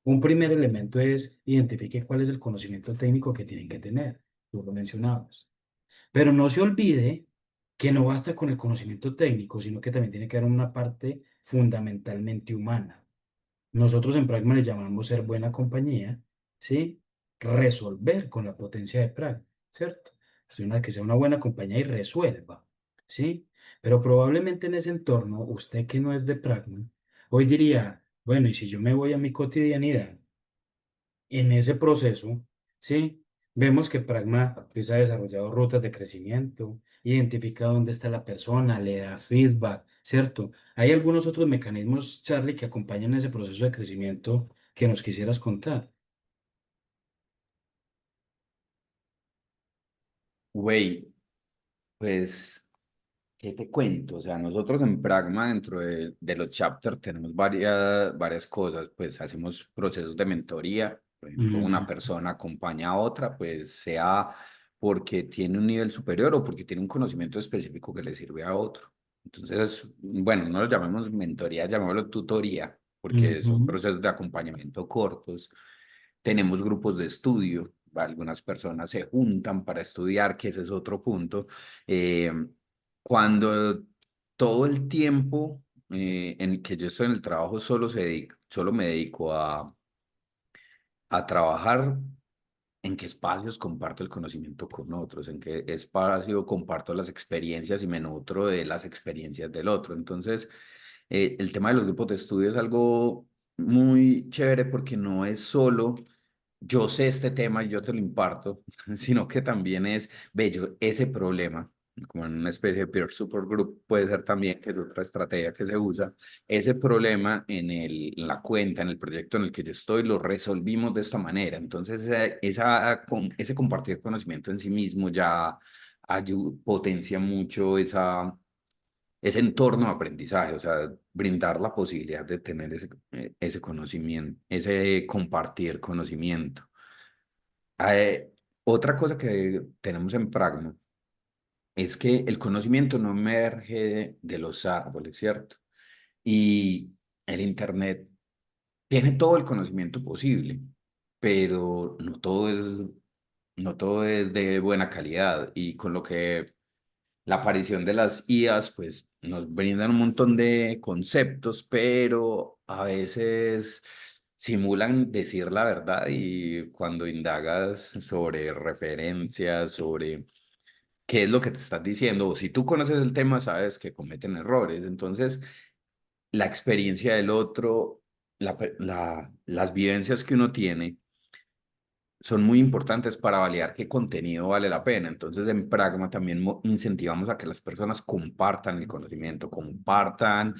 un primer elemento es identifique cuál es el conocimiento técnico que tienen que tener. Tú lo mencionabas. Pero no se olvide que no basta con el conocimiento técnico, sino que también tiene que haber una parte fundamentalmente humana. Nosotros en Pragma le llamamos ser buena compañía, ¿sí? Resolver con la potencia de Pragma, ¿cierto? Es una que sea una buena compañía y resuelva, ¿sí? Pero probablemente en ese entorno, usted que no es de Pragma, hoy diría, bueno, y si yo me voy a mi cotidianidad, en ese proceso, ¿sí? Vemos que Pragma pues, ha desarrollado rutas de crecimiento, identifica dónde está la persona, le da feedback, ¿cierto? Hay algunos otros mecanismos, Charlie, que acompañan ese proceso de crecimiento que nos quisieras contar. Güey, pues ¿qué te cuento? O sea, nosotros en Pragma, dentro de los chapters, tenemos varias cosas. Pues hacemos procesos de mentoría. Por ejemplo, una Ujú, persona acompaña a otra, pues sea porque tiene un nivel superior o porque tiene un conocimiento específico que le sirve a otro. Entonces, bueno, no lo llamemos mentoría, llamémoslo tutoría, porque son ujú. procesos de acompañamiento cortos. Tenemos grupos de estudio. Algunas personas se juntan para estudiar, que ese es otro punto. Eh, Cuando todo el tiempo en el que yo estoy en el trabajo solo me dedico a trabajar, en qué espacios comparto el conocimiento con otros, en qué espacio comparto las experiencias y me nutro de las experiencias del otro. Entonces, el tema de los grupos de estudio es algo muy chévere porque no es solo yo sé este tema y yo te lo imparto, sino que también es bello ese problema, como en una especie de peer support group puede ser también, que es otra estrategia que se usa, ese problema en la cuenta, en el proyecto en el que yo estoy, lo resolvimos de esta manera. Entonces, ese compartir conocimiento en sí mismo ya potencia mucho ese entorno de aprendizaje, o sea, brindar la posibilidad de tener ese conocimiento, ese compartir conocimiento. Eh, Otra cosa que tenemos en Pragma es que el conocimiento no emerge de los árboles, ¿cierto? Y el Internet tiene todo el conocimiento posible, pero no todo es de buena calidad. Y con lo que la aparición de las IAs, pues nos brindan un montón de conceptos, pero a veces simulan decir la verdad y cuando indagas sobre referencias, sobre qué es lo que te estás diciendo, o si tú conoces el tema, sabes que cometen errores. Entonces, la experiencia del otro, las vivencias que uno tiene son muy importantes para validar qué contenido vale la pena. Entonces, en Pragma también incentivamos a que las personas compartan el conocimiento, compartan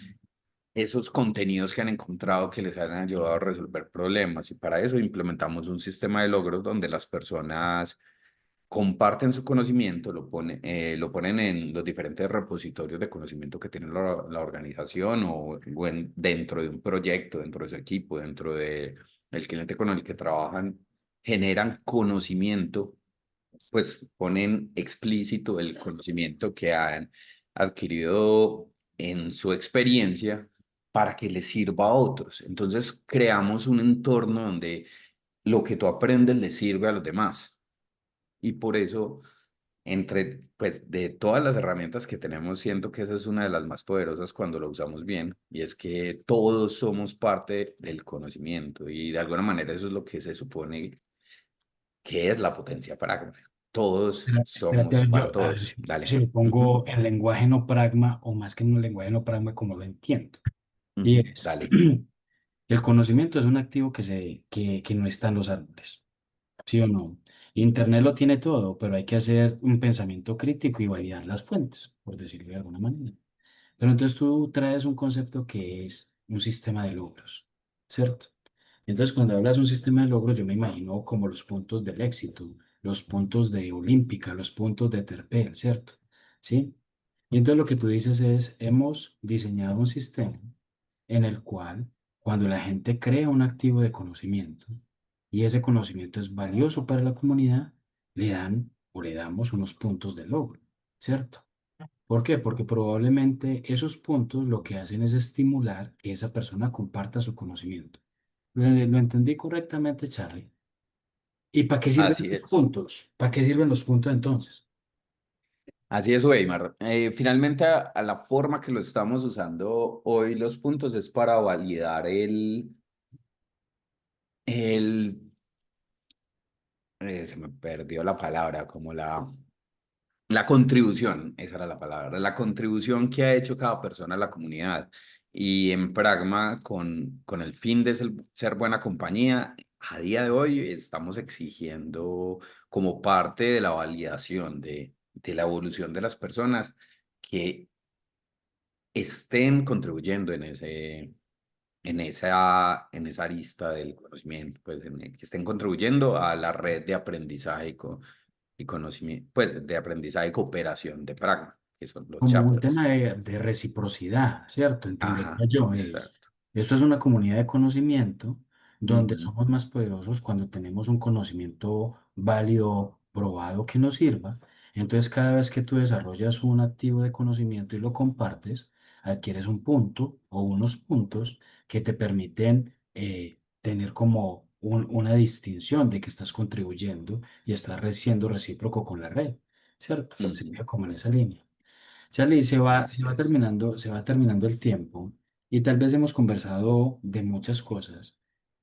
esos contenidos que han encontrado que les han ayudado a resolver problemas. Y para eso implementamos un sistema de logros donde las personas comparten su conocimiento, lo ponen en los diferentes repositorios de conocimiento que tiene la organización o dentro de un proyecto, dentro de su equipo, dentro del cliente con el que trabajan, generan conocimiento, pues ponen explícito el conocimiento que han adquirido en su experiencia para que les sirva a otros. Entonces creamos un entorno donde lo que tú aprendes le sirve a los demás. Y por eso, pues, de todas las herramientas que tenemos, siento que esa es una de las más poderosas cuando lo usamos bien, y es que todos somos parte del conocimiento, y de alguna manera eso es lo que se supone que es la potencia práctica. Todos Espérate, a somos ver, para a ver todos. si Dale. lo Ujú, pongo en lenguaje no pragma o más que en un lenguaje no pragma como lo entiendo. Y es, dale. el conocimiento es un activo que no está en los árboles, ¿sí o no? Internet lo tiene todo, pero hay que hacer un pensamiento crítico y validar las fuentes, por decirlo de alguna manera. Pero entonces tú traes un concepto que es un sistema de logros, ¿cierto? Entonces cuando hablas de un sistema de logros, yo me imagino como los puntos del éxito, los puntos de Olímpica, los puntos de Terpel, ¿cierto? ¿Sí? Y entonces lo que tú dices es, hemos diseñado un sistema en el cual cuando la gente crea un activo de conocimiento y ese conocimiento es valioso para la comunidad, le dan o le damos unos puntos de logro, ¿cierto? ¿Por qué? Porque probablemente esos puntos lo que hacen es estimular que esa persona comparta su conocimiento. ¿Lo entendí correctamente, Charlie? ¿Y para qué sirven Así los es. puntos? ¿Para qué sirven los puntos entonces? Así es, Weimar. Finalmente, a la forma que lo estamos usando hoy, los puntos es para validar el se me perdió la palabra, como la contribución, esa era la palabra, la contribución que ha hecho cada persona a la comunidad. Y en Pragma, con el fin de ser buena compañía, a día de hoy estamos exigiendo como parte de la validación de la evolución de las personas que estén contribuyendo en esa arista del conocimiento, pues que estén contribuyendo a la red de aprendizaje y conocimiento, pues de aprendizaje y cooperación de Pragma, que son los Como un chapters. tema de reciprocidad, ¿cierto? Entendería Ajá, yo es, exacto. esto es una comunidad de conocimiento donde Ujú, somos más poderosos cuando tenemos un conocimiento válido, probado que nos sirva. Entonces, cada vez que tú desarrollas un activo de conocimiento y lo compartes, adquieres un punto o unos puntos que te permiten tener como una distinción de que estás contribuyendo y estás siendo recíproco con la red, ¿cierto? ujú. Sería como en esa línea. Charlie, se va, se Así va es. terminando, se va terminando el tiempo y tal vez hemos conversado de muchas cosas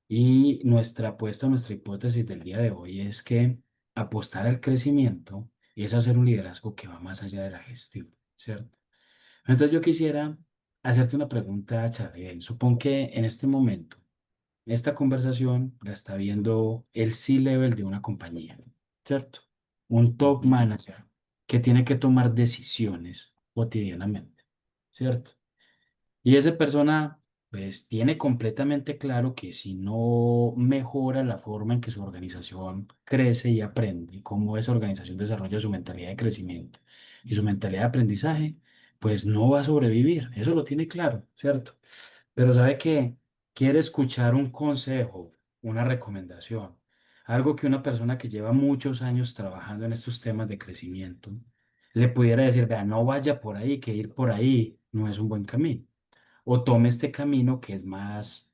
y nuestra apuesta, nuestra hipótesis del día de hoy es que apostar al crecimiento es hacer un liderazgo que va más allá de la gestión, ¿cierto? Entonces yo quisiera hacerte una pregunta, Charlie. Supón que en este momento esta conversación la está viendo el C-level de una compañía, ¿cierto? Un top Ujú, manager que tiene que tomar decisiones cotidianamente, ¿cierto? Y esa persona pues tiene completamente claro que si no mejora la forma en que su organización crece y aprende, cómo esa organización desarrolla su mentalidad de crecimiento y su mentalidad de aprendizaje, pues no va a sobrevivir. Eso lo tiene claro, ¿cierto? Pero sabe que quiere escuchar un consejo, una recomendación, algo que una persona que lleva muchos años trabajando en estos temas de crecimiento le pudiera decir, vea, no vaya por ahí, que ir por ahí no es un buen camino. O tome este camino que es más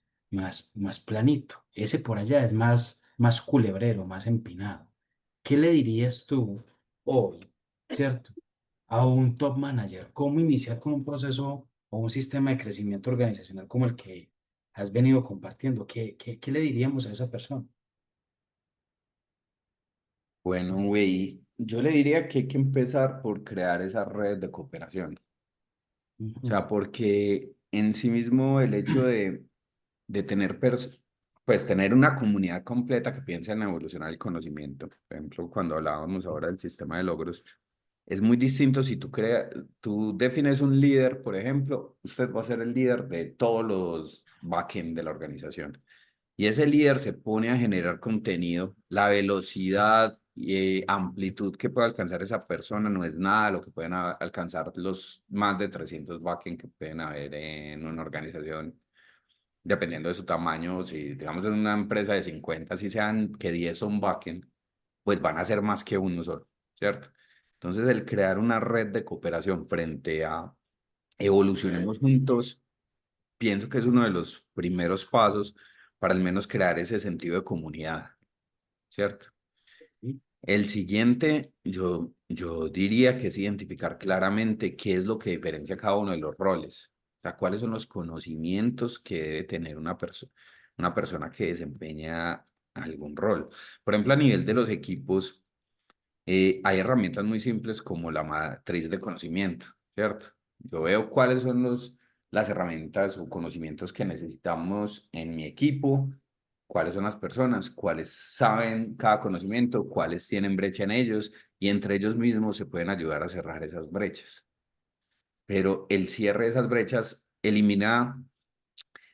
planito. Ese por allá es más culebrero, más empinado. ¿Qué le dirías tú hoy, cierto? A un top manager, cómo iniciar con un proceso o un sistema de crecimiento organizacional como el que has venido compartiendo. ¿Qué le diríamos a esa persona? Bueno, güey, yo le diría que hay que empezar por crear esa red de cooperación. O Ujú. sea, porque en sí mismo el hecho de tener, pues, tener una comunidad completa que piensa en evolucionar el conocimiento. Por ejemplo, cuando hablábamos ahora del sistema de logros, es muy distinto si tú defines un líder, por ejemplo, usted va a ser el líder de todos los backend de la organización. Y ese líder se pone a generar contenido. La velocidad y amplitud que puede alcanzar esa persona no es nada lo que pueden alcanzar los más de 300 backend que pueden haber en una organización, dependiendo de su tamaño. Si digamos en una empresa de 50 si sean que 10 son backend, pues van a ser más que uno solo, ¿cierto? Entonces, el crear una red de cooperación frente a evolucionemos juntos, pienso que es uno de los primeros pasos para al menos crear ese sentido de comunidad, ¿cierto? El siguiente, yo diría que es identificar claramente qué es lo que diferencia cada uno de los roles. O sea, cuáles son los conocimientos que debe tener una persona que desempeña algún rol. Por ejemplo, a nivel de los equipos, hay herramientas muy simples como la matriz de conocimiento, ¿cierto? Yo veo cuáles son las herramientas o conocimientos que necesitamos en mi equipo, cuáles son las personas, cuáles saben cada conocimiento, cuáles tienen brecha en ellos y entre ellos mismos se pueden ayudar a cerrar esas brechas. Pero el cierre de esas brechas elimina,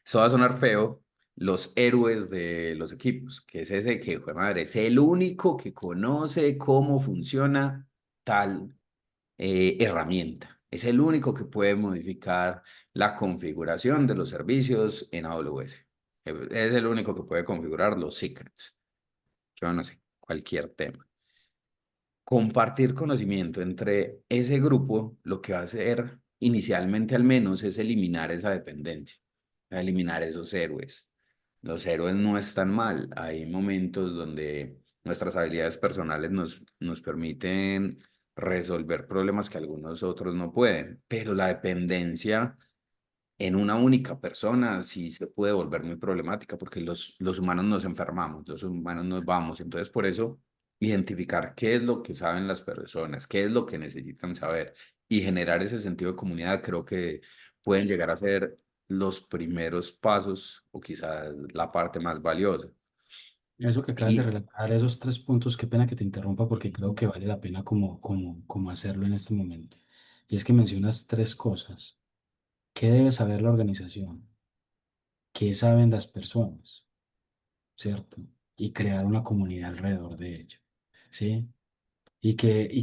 eso va a sonar feo, los héroes de los equipos, que es ese que, fue madre, es el único que conoce cómo funciona tal herramienta. Es el único que puede modificar la configuración de los servicios en AWS. Es el único que puede configurar los secrets. Yo no sé, cualquier tema. Compartir conocimiento entre ese grupo, lo que va a hacer inicialmente al menos es eliminar esa dependencia, eliminar esos héroes. Los héroes no están mal. Hay momentos donde nuestras habilidades personales nos permiten resolver problemas que algunos otros no pueden, pero la dependencia en una única persona sí se puede volver muy problemática porque los humanos nos enfermamos, los humanos nos vamos. Entonces, por eso, identificar qué es lo que saben las personas, qué es lo que necesitan saber y generar ese sentido de comunidad, creo que pueden llegar a ser los primeros pasos o quizás la parte más valiosa. Eso que acabas de Y relatar, esos tres puntos, qué pena que te interrumpa porque creo que vale la pena como hacerlo en este momento. Y es que mencionas tres cosas. ¿Qué debe saber la organización? ¿Qué saben las personas? ¿Cierto? Y crear una comunidad alrededor de ello. ¿Sí? Y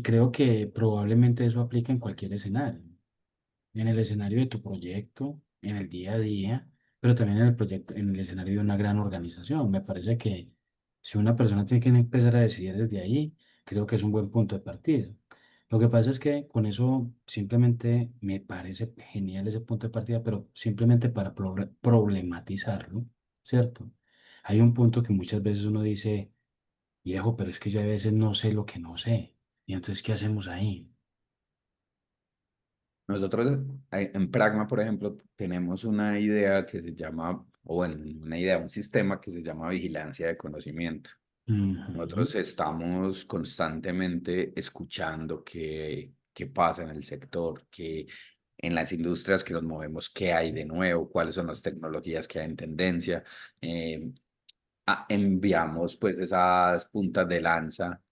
creo que probablemente eso aplica en cualquier escenario. En el escenario de tu proyecto, en el día a día, pero también en el proyecto, en el escenario de una gran organización. Me parece que si una persona tiene que empezar a decidir desde ahí, creo que es un buen punto de partida. Lo que pasa es que con eso simplemente me parece genial ese punto de partida, pero simplemente para problematizarlo, ¿cierto? Hay un punto que muchas veces uno dice, viejo, pero es que yo a veces no sé lo que no sé. ¿Y entonces qué hacemos ahí? nosotros en Pragma, por ejemplo, tenemos una idea que se llama, o bueno, una idea, un sistema que se llama vigilancia de conocimiento. Ujú. Nosotros estamos constantemente escuchando qué pasa en el sector, qué en las industrias que nos movemos, qué hay de nuevo, cuáles son las tecnologías que hay en tendencia. Eh, Enviamos pues esas puntas de lanza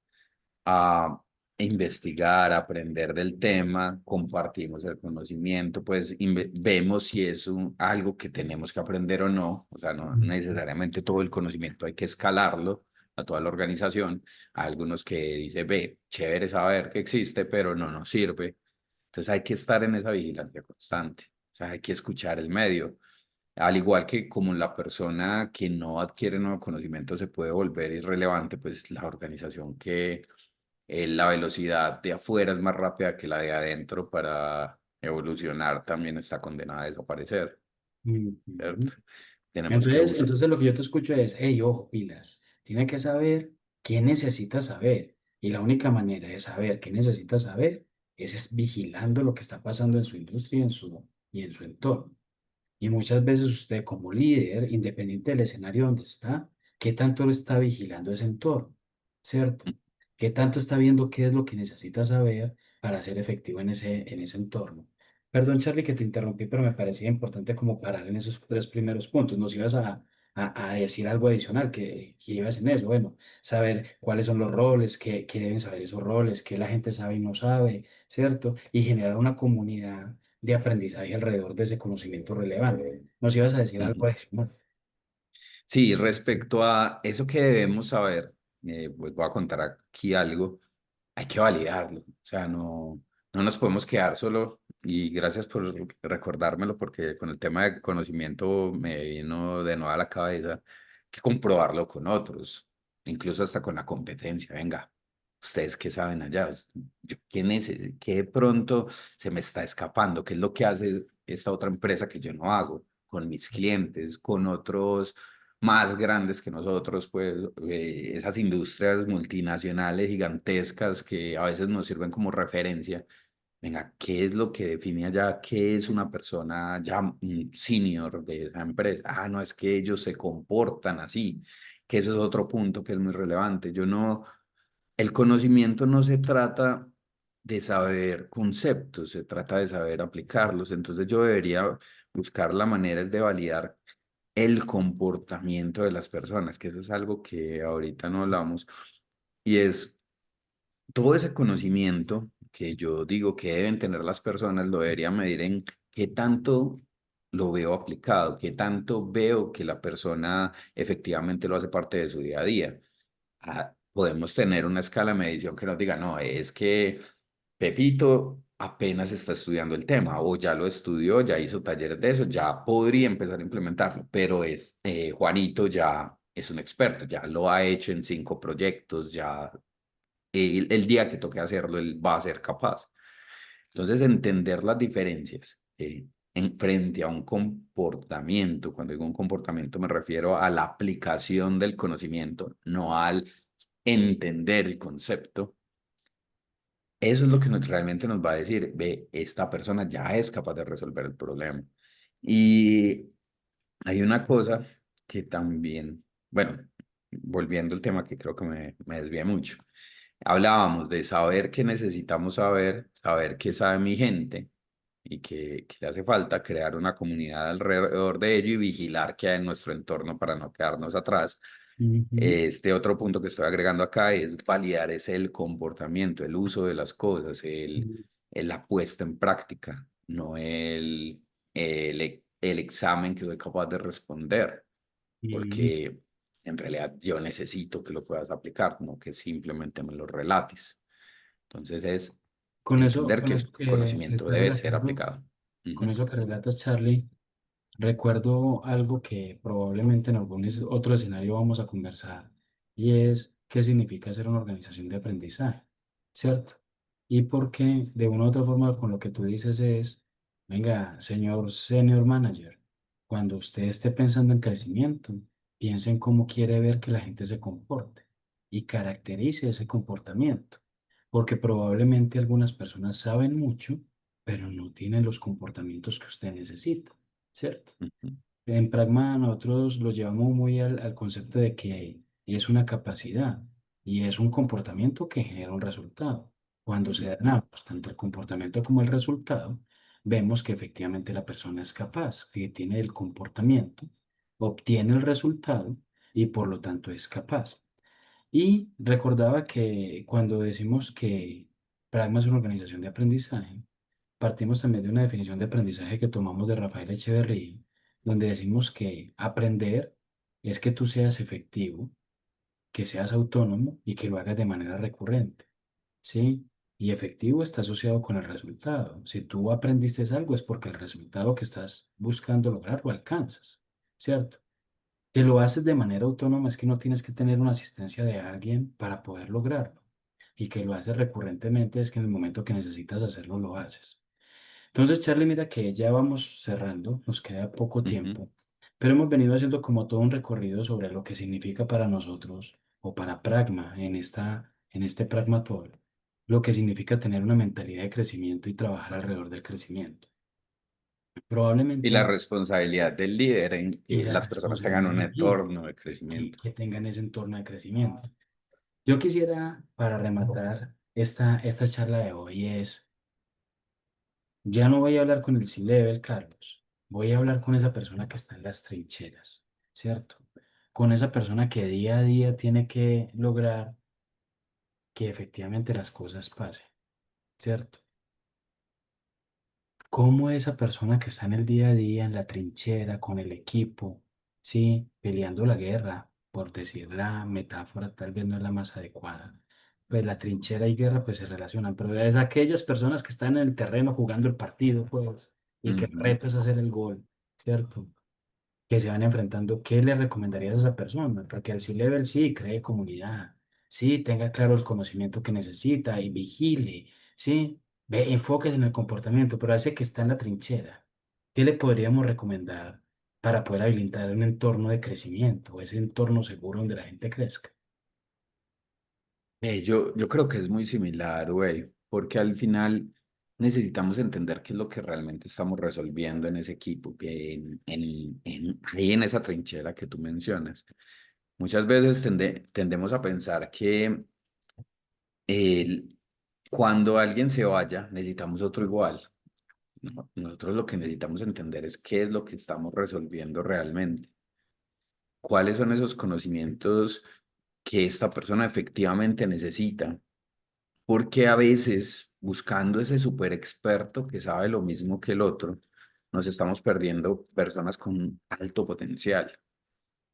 investigar, aprender del tema, compartimos el conocimiento, pues vemos si es algo que tenemos que aprender o no, o sea, no necesariamente todo el conocimiento hay que escalarlo a toda la organización, hay algunos que dice, ve, chévere saber que existe, pero no nos sirve, entonces hay que estar en esa vigilancia constante, o sea, hay que escuchar el medio. Al igual que como la persona que no adquiere nuevo conocimiento se puede volver irrelevante, pues la organización que la velocidad de afuera es más rápida que la de adentro para evolucionar, también está condenada a desaparecer, ¿cierto? Ujú. Tenemos que Entonces, buscar. entonces lo que yo te escucho es, hey, ojo, pilas, tiene que saber qué necesita saber. Y la única manera de saber qué necesita saber es vigilando lo que está pasando en su industria y en su entorno. Y muchas veces usted como líder, independiente del escenario donde está, ¿qué tanto lo está vigilando ese entorno? ¿Cierto? ¿Qué tanto está viendo qué es lo que necesita saber para ser efectivo en ese entorno? Perdón, Charlie, que te interrumpí, pero me parecía importante como parar en esos tres primeros puntos. Nos ibas a decir algo adicional, que ibas en eso. Bueno, saber cuáles son los roles, qué deben saber esos roles, qué la gente sabe y no sabe, ¿cierto? Y generar una comunidad de aprendizaje alrededor de ese conocimiento relevante. Nos ibas a decir algo Ujú. adicional. Sí, respecto a eso que debemos saber, pues voy a contar aquí algo, hay que validarlo, o sea, no nos podemos quedar solo, y gracias por recordármelo, porque con el tema de conocimiento me vino de nuevo a la cabeza, hay que comprobarlo con otros, incluso hasta con la competencia, venga, ustedes qué saben allá, yo, qué de pronto se me está escapando, qué es lo que hace esta otra empresa que yo no hago con mis clientes, con otros más grandes que nosotros, pues esas industrias multinacionales gigantescas que a veces nos sirven como referencia. Venga, ¿qué es lo que define allá? ¿Qué es una persona ya un senior de esa empresa? Ah, no, es que ellos se comportan así, que ese es otro punto que es muy relevante. Yo no, el conocimiento no se trata de saber conceptos, se trata de saber aplicarlos. Entonces yo debería buscar la manera de validar el comportamiento de las personas, que eso es algo que ahorita no hablamos, y es todo ese conocimiento que yo digo que deben tener las personas, lo debería medir en qué tanto lo veo aplicado, qué tanto veo que la persona efectivamente lo hace parte de su día a día. Podemos tener una escala de medición que nos diga, no, es que Pepito apenas está estudiando el tema o ya lo estudió, ya hizo talleres de eso, ya podría empezar a implementarlo, pero Juanito ya es un experto, ya lo ha hecho en 5 proyectos, ya el día que toque hacerlo, él va a ser capaz. Entonces, entender las diferencias en frente a un comportamiento, cuando digo un comportamiento me refiero a la aplicación del conocimiento, no al entender el concepto. Eso es lo que realmente nos va a decir, ve, esta persona ya es capaz de resolver el problema. Y hay una cosa que también, bueno, volviendo al tema que creo que me desvía mucho. Hablábamos de saber qué necesitamos saber, saber qué sabe mi gente y que le hace falta crear una comunidad alrededor de ello y vigilar qué hay en nuestro entorno para no quedarnos atrás. Ujú, Este otro punto que estoy agregando acá es validar es el comportamiento, el uso de las cosas, la puesta en práctica, no el examen que soy capaz de responder, ujú. porque en realidad yo necesito que lo puedas aplicar, no que simplemente me lo relates. Entonces es entender Con que eso el que conocimiento estás debe ser relatando, aplicado. con Ujú, eso que relatas, Charlie, recuerdo algo que probablemente en algún otro escenario vamos a conversar, y es qué significa ser una organización de aprendizaje, ¿cierto? Y porque de una u otra forma con lo que tú dices es, venga, señor senior manager, cuando usted esté pensando en crecimiento, piense en cómo quiere ver que la gente se comporte y caracterice ese comportamiento, porque probablemente algunas personas saben mucho, pero no tienen los comportamientos que usted necesita, ¿cierto? ujú, En Pragma nosotros lo llevamos muy al concepto de que es una capacidad y es un comportamiento que genera un resultado. Cuando se dan ujú, ambos, tanto el comportamiento como el resultado, vemos que efectivamente la persona es capaz, que tiene el comportamiento, obtiene el resultado y por lo tanto es capaz. Y recordaba que cuando decimos que Pragma es una organización de aprendizaje, partimos también de una definición de aprendizaje que tomamos de Rafael Echeverría, donde decimos que aprender es que tú seas efectivo, que seas autónomo y que lo hagas de manera recurrente, ¿sí? Y efectivo está asociado con el resultado. Si tú aprendiste algo es porque el resultado que estás buscando lograr lo alcanzas, ¿cierto? Que lo haces de manera autónoma es que no tienes que tener una asistencia de alguien para poder lograrlo. Y que lo haces recurrentemente es que en el momento que necesitas hacerlo, lo haces. Entonces, Charlie, mira que ya vamos cerrando, nos queda poco Ujú. tiempo, pero hemos venido haciendo como todo un recorrido sobre lo que significa para nosotros o para Pragma en este Pragmatol, lo que significa tener una mentalidad de crecimiento y trabajar alrededor del crecimiento. Y la Probablemente, responsabilidad del líder en y que la las personas tengan responsabilidad un del líder, entorno de crecimiento. que tengan ese entorno de crecimiento. Yo quisiera, para rematar esta charla de hoy, ya no voy a hablar con el C-Level, Carlos. Voy a hablar con esa persona que está en las trincheras, ¿cierto? Con esa persona que día a día tiene que lograr que efectivamente las cosas pasen, ¿cierto? Cómo esa persona que está en el día a día, en la trinchera, con el equipo, sí, peleando la guerra, por decir la metáfora, tal vez no es la más adecuada. Pues la trinchera y guerra pues se relacionan, pero es aquellas personas que están en el terreno jugando el partido, pues, y que el Ujú. reto es hacer el gol, ¿cierto? Que se van enfrentando, ¿qué le recomendarías a esa persona? Porque al C-Level sí, cree comunidad, sí, tenga claro el conocimiento que necesita y vigile, sí, ve, enfóquese en el comportamiento, pero a ese que está en la trinchera, ¿qué le podríamos recomendar para poder habilitar un entorno de crecimiento, ese entorno seguro donde la gente crezca? Yo creo que es muy similar, güey, porque al final necesitamos entender qué es lo que realmente estamos resolviendo en ese equipo, que ahí en esa trinchera que tú mencionas. Muchas veces tendemos a pensar que el- cuando alguien se vaya, necesitamos otro igual. No, nosotros lo que necesitamos entender es qué es lo que estamos resolviendo realmente. ¿Cuáles son esos conocimientos que esta persona efectivamente necesita? Porque a veces, buscando ese super experto que sabe lo mismo que el otro, nos estamos perdiendo personas con alto potencial.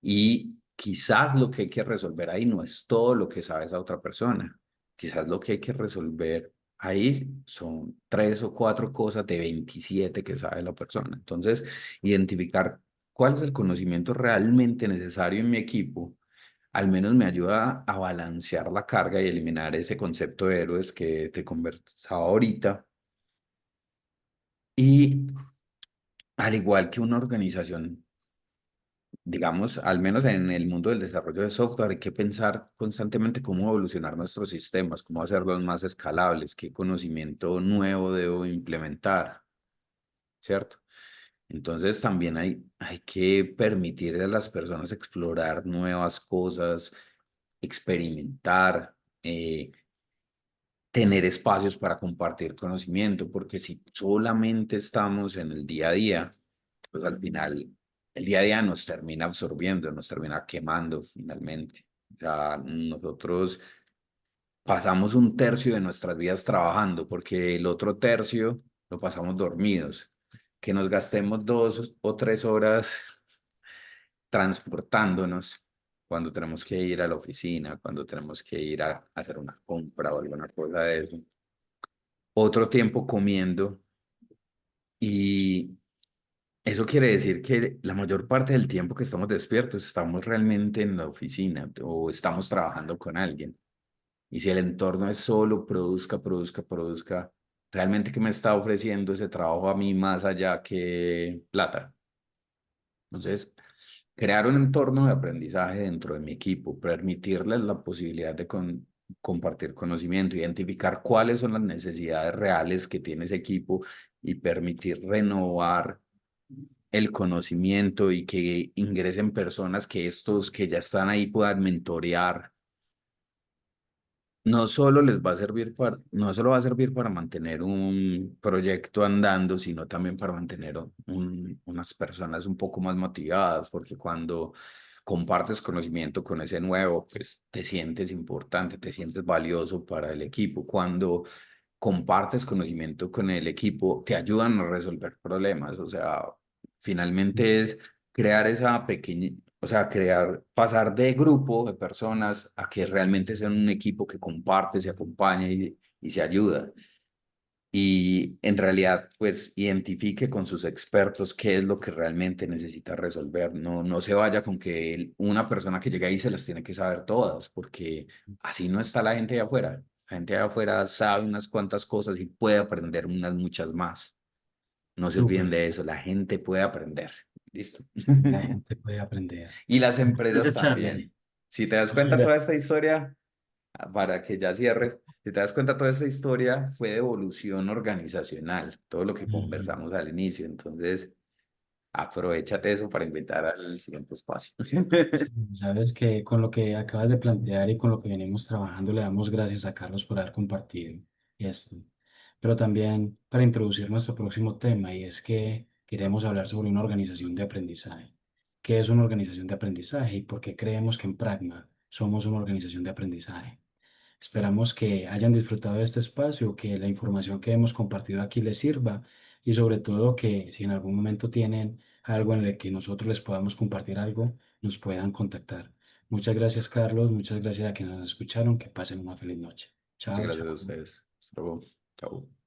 Y quizás lo que hay que resolver ahí no es todo lo que sabe esa otra persona. Quizás lo que hay que resolver ahí son tres o cuatro cosas de 27 que sabe la persona. Entonces, identificar cuál es el conocimiento realmente necesario en mi equipo, al menos me ayuda a balancear la carga y eliminar ese concepto de héroes que te conversaba ahorita. Y al igual que una organización, digamos, al menos en el mundo del desarrollo de software, hay que pensar constantemente cómo evolucionar nuestros sistemas, cómo hacerlos más escalables, qué conocimiento nuevo debo implementar, ¿cierto? Entonces también hay que permitir a las personas explorar nuevas cosas, experimentar, tener espacios para compartir conocimiento, porque si solamente estamos en el día a día, pues al final el día a día nos termina absorbiendo, nos termina quemando finalmente. O sea, nosotros pasamos un tercio de nuestras vidas trabajando, porque el otro tercio lo pasamos dormidos. Que nos gastemos 2 o 3 horas transportándonos cuando tenemos que ir a la oficina, cuando tenemos que ir a hacer una compra o alguna cosa de eso, otro tiempo comiendo, y eso quiere decir que la mayor parte del tiempo que estamos despiertos estamos realmente en la oficina o estamos trabajando con alguien. Y si el entorno es solo produzca, produzca, produzca, ¿realmente qué me está ofreciendo ese trabajo a mí más allá que plata? Entonces, crear un entorno de aprendizaje dentro de mi equipo, permitirles la posibilidad de compartir conocimiento, identificar cuáles son las necesidades reales que tiene ese equipo y permitir renovar el conocimiento y que ingresen personas que estos que ya están ahí puedan mentorear. No solo les va a servir no solo va a servir para mantener un proyecto andando, sino también para mantener unas personas un poco más motivadas, porque compartes conocimiento con ese nuevo, pues te sientes importante, te sientes valioso para el equipo. Cuando compartes conocimiento con el equipo, te ayudan a resolver problemas. O sea, finalmente es crear esa pequeña, o sea, crear, pasar de grupo de personas a que realmente sean un equipo que comparte, se acompaña y se ayuda. Y en realidad, pues, identifique con sus expertos qué es lo que realmente necesita resolver. No, no se vaya con que una persona que llega ahí se las tiene que saber todas, porque así no está la gente de afuera. La gente de afuera sabe unas cuantas cosas y puede aprender unas muchas más. No se olviden Súper. de eso, la gente puede aprender. Listo. La gente puede aprender. Y las empresas Esa también. charla. Si te das cuenta, Chévere. toda esta historia, para que ya cierres, si te das cuenta, toda esta historia fue de evolución organizacional, todo lo que Ujú. conversamos al inicio. Entonces, aprovechate eso para invitar al siguiente espacio. Sí, sabes que con lo que acabas de plantear y con lo que venimos trabajando, le damos gracias a Carlos por haber compartido esto. Pero también para introducir nuestro próximo tema, y es que queremos hablar sobre una organización de aprendizaje. ¿Qué es una organización de aprendizaje y por qué creemos que en Pragma somos una organización de aprendizaje? Esperamos que hayan disfrutado de este espacio, que la información que hemos compartido aquí les sirva y sobre todo que si en algún momento tienen algo en el que nosotros les podamos compartir algo, nos puedan contactar. Muchas gracias, Carlos. Muchas gracias a quienes nos escucharon. Que pasen una feliz noche. Muchas Chao, gracias a chao. ustedes. Hasta luego. Chao.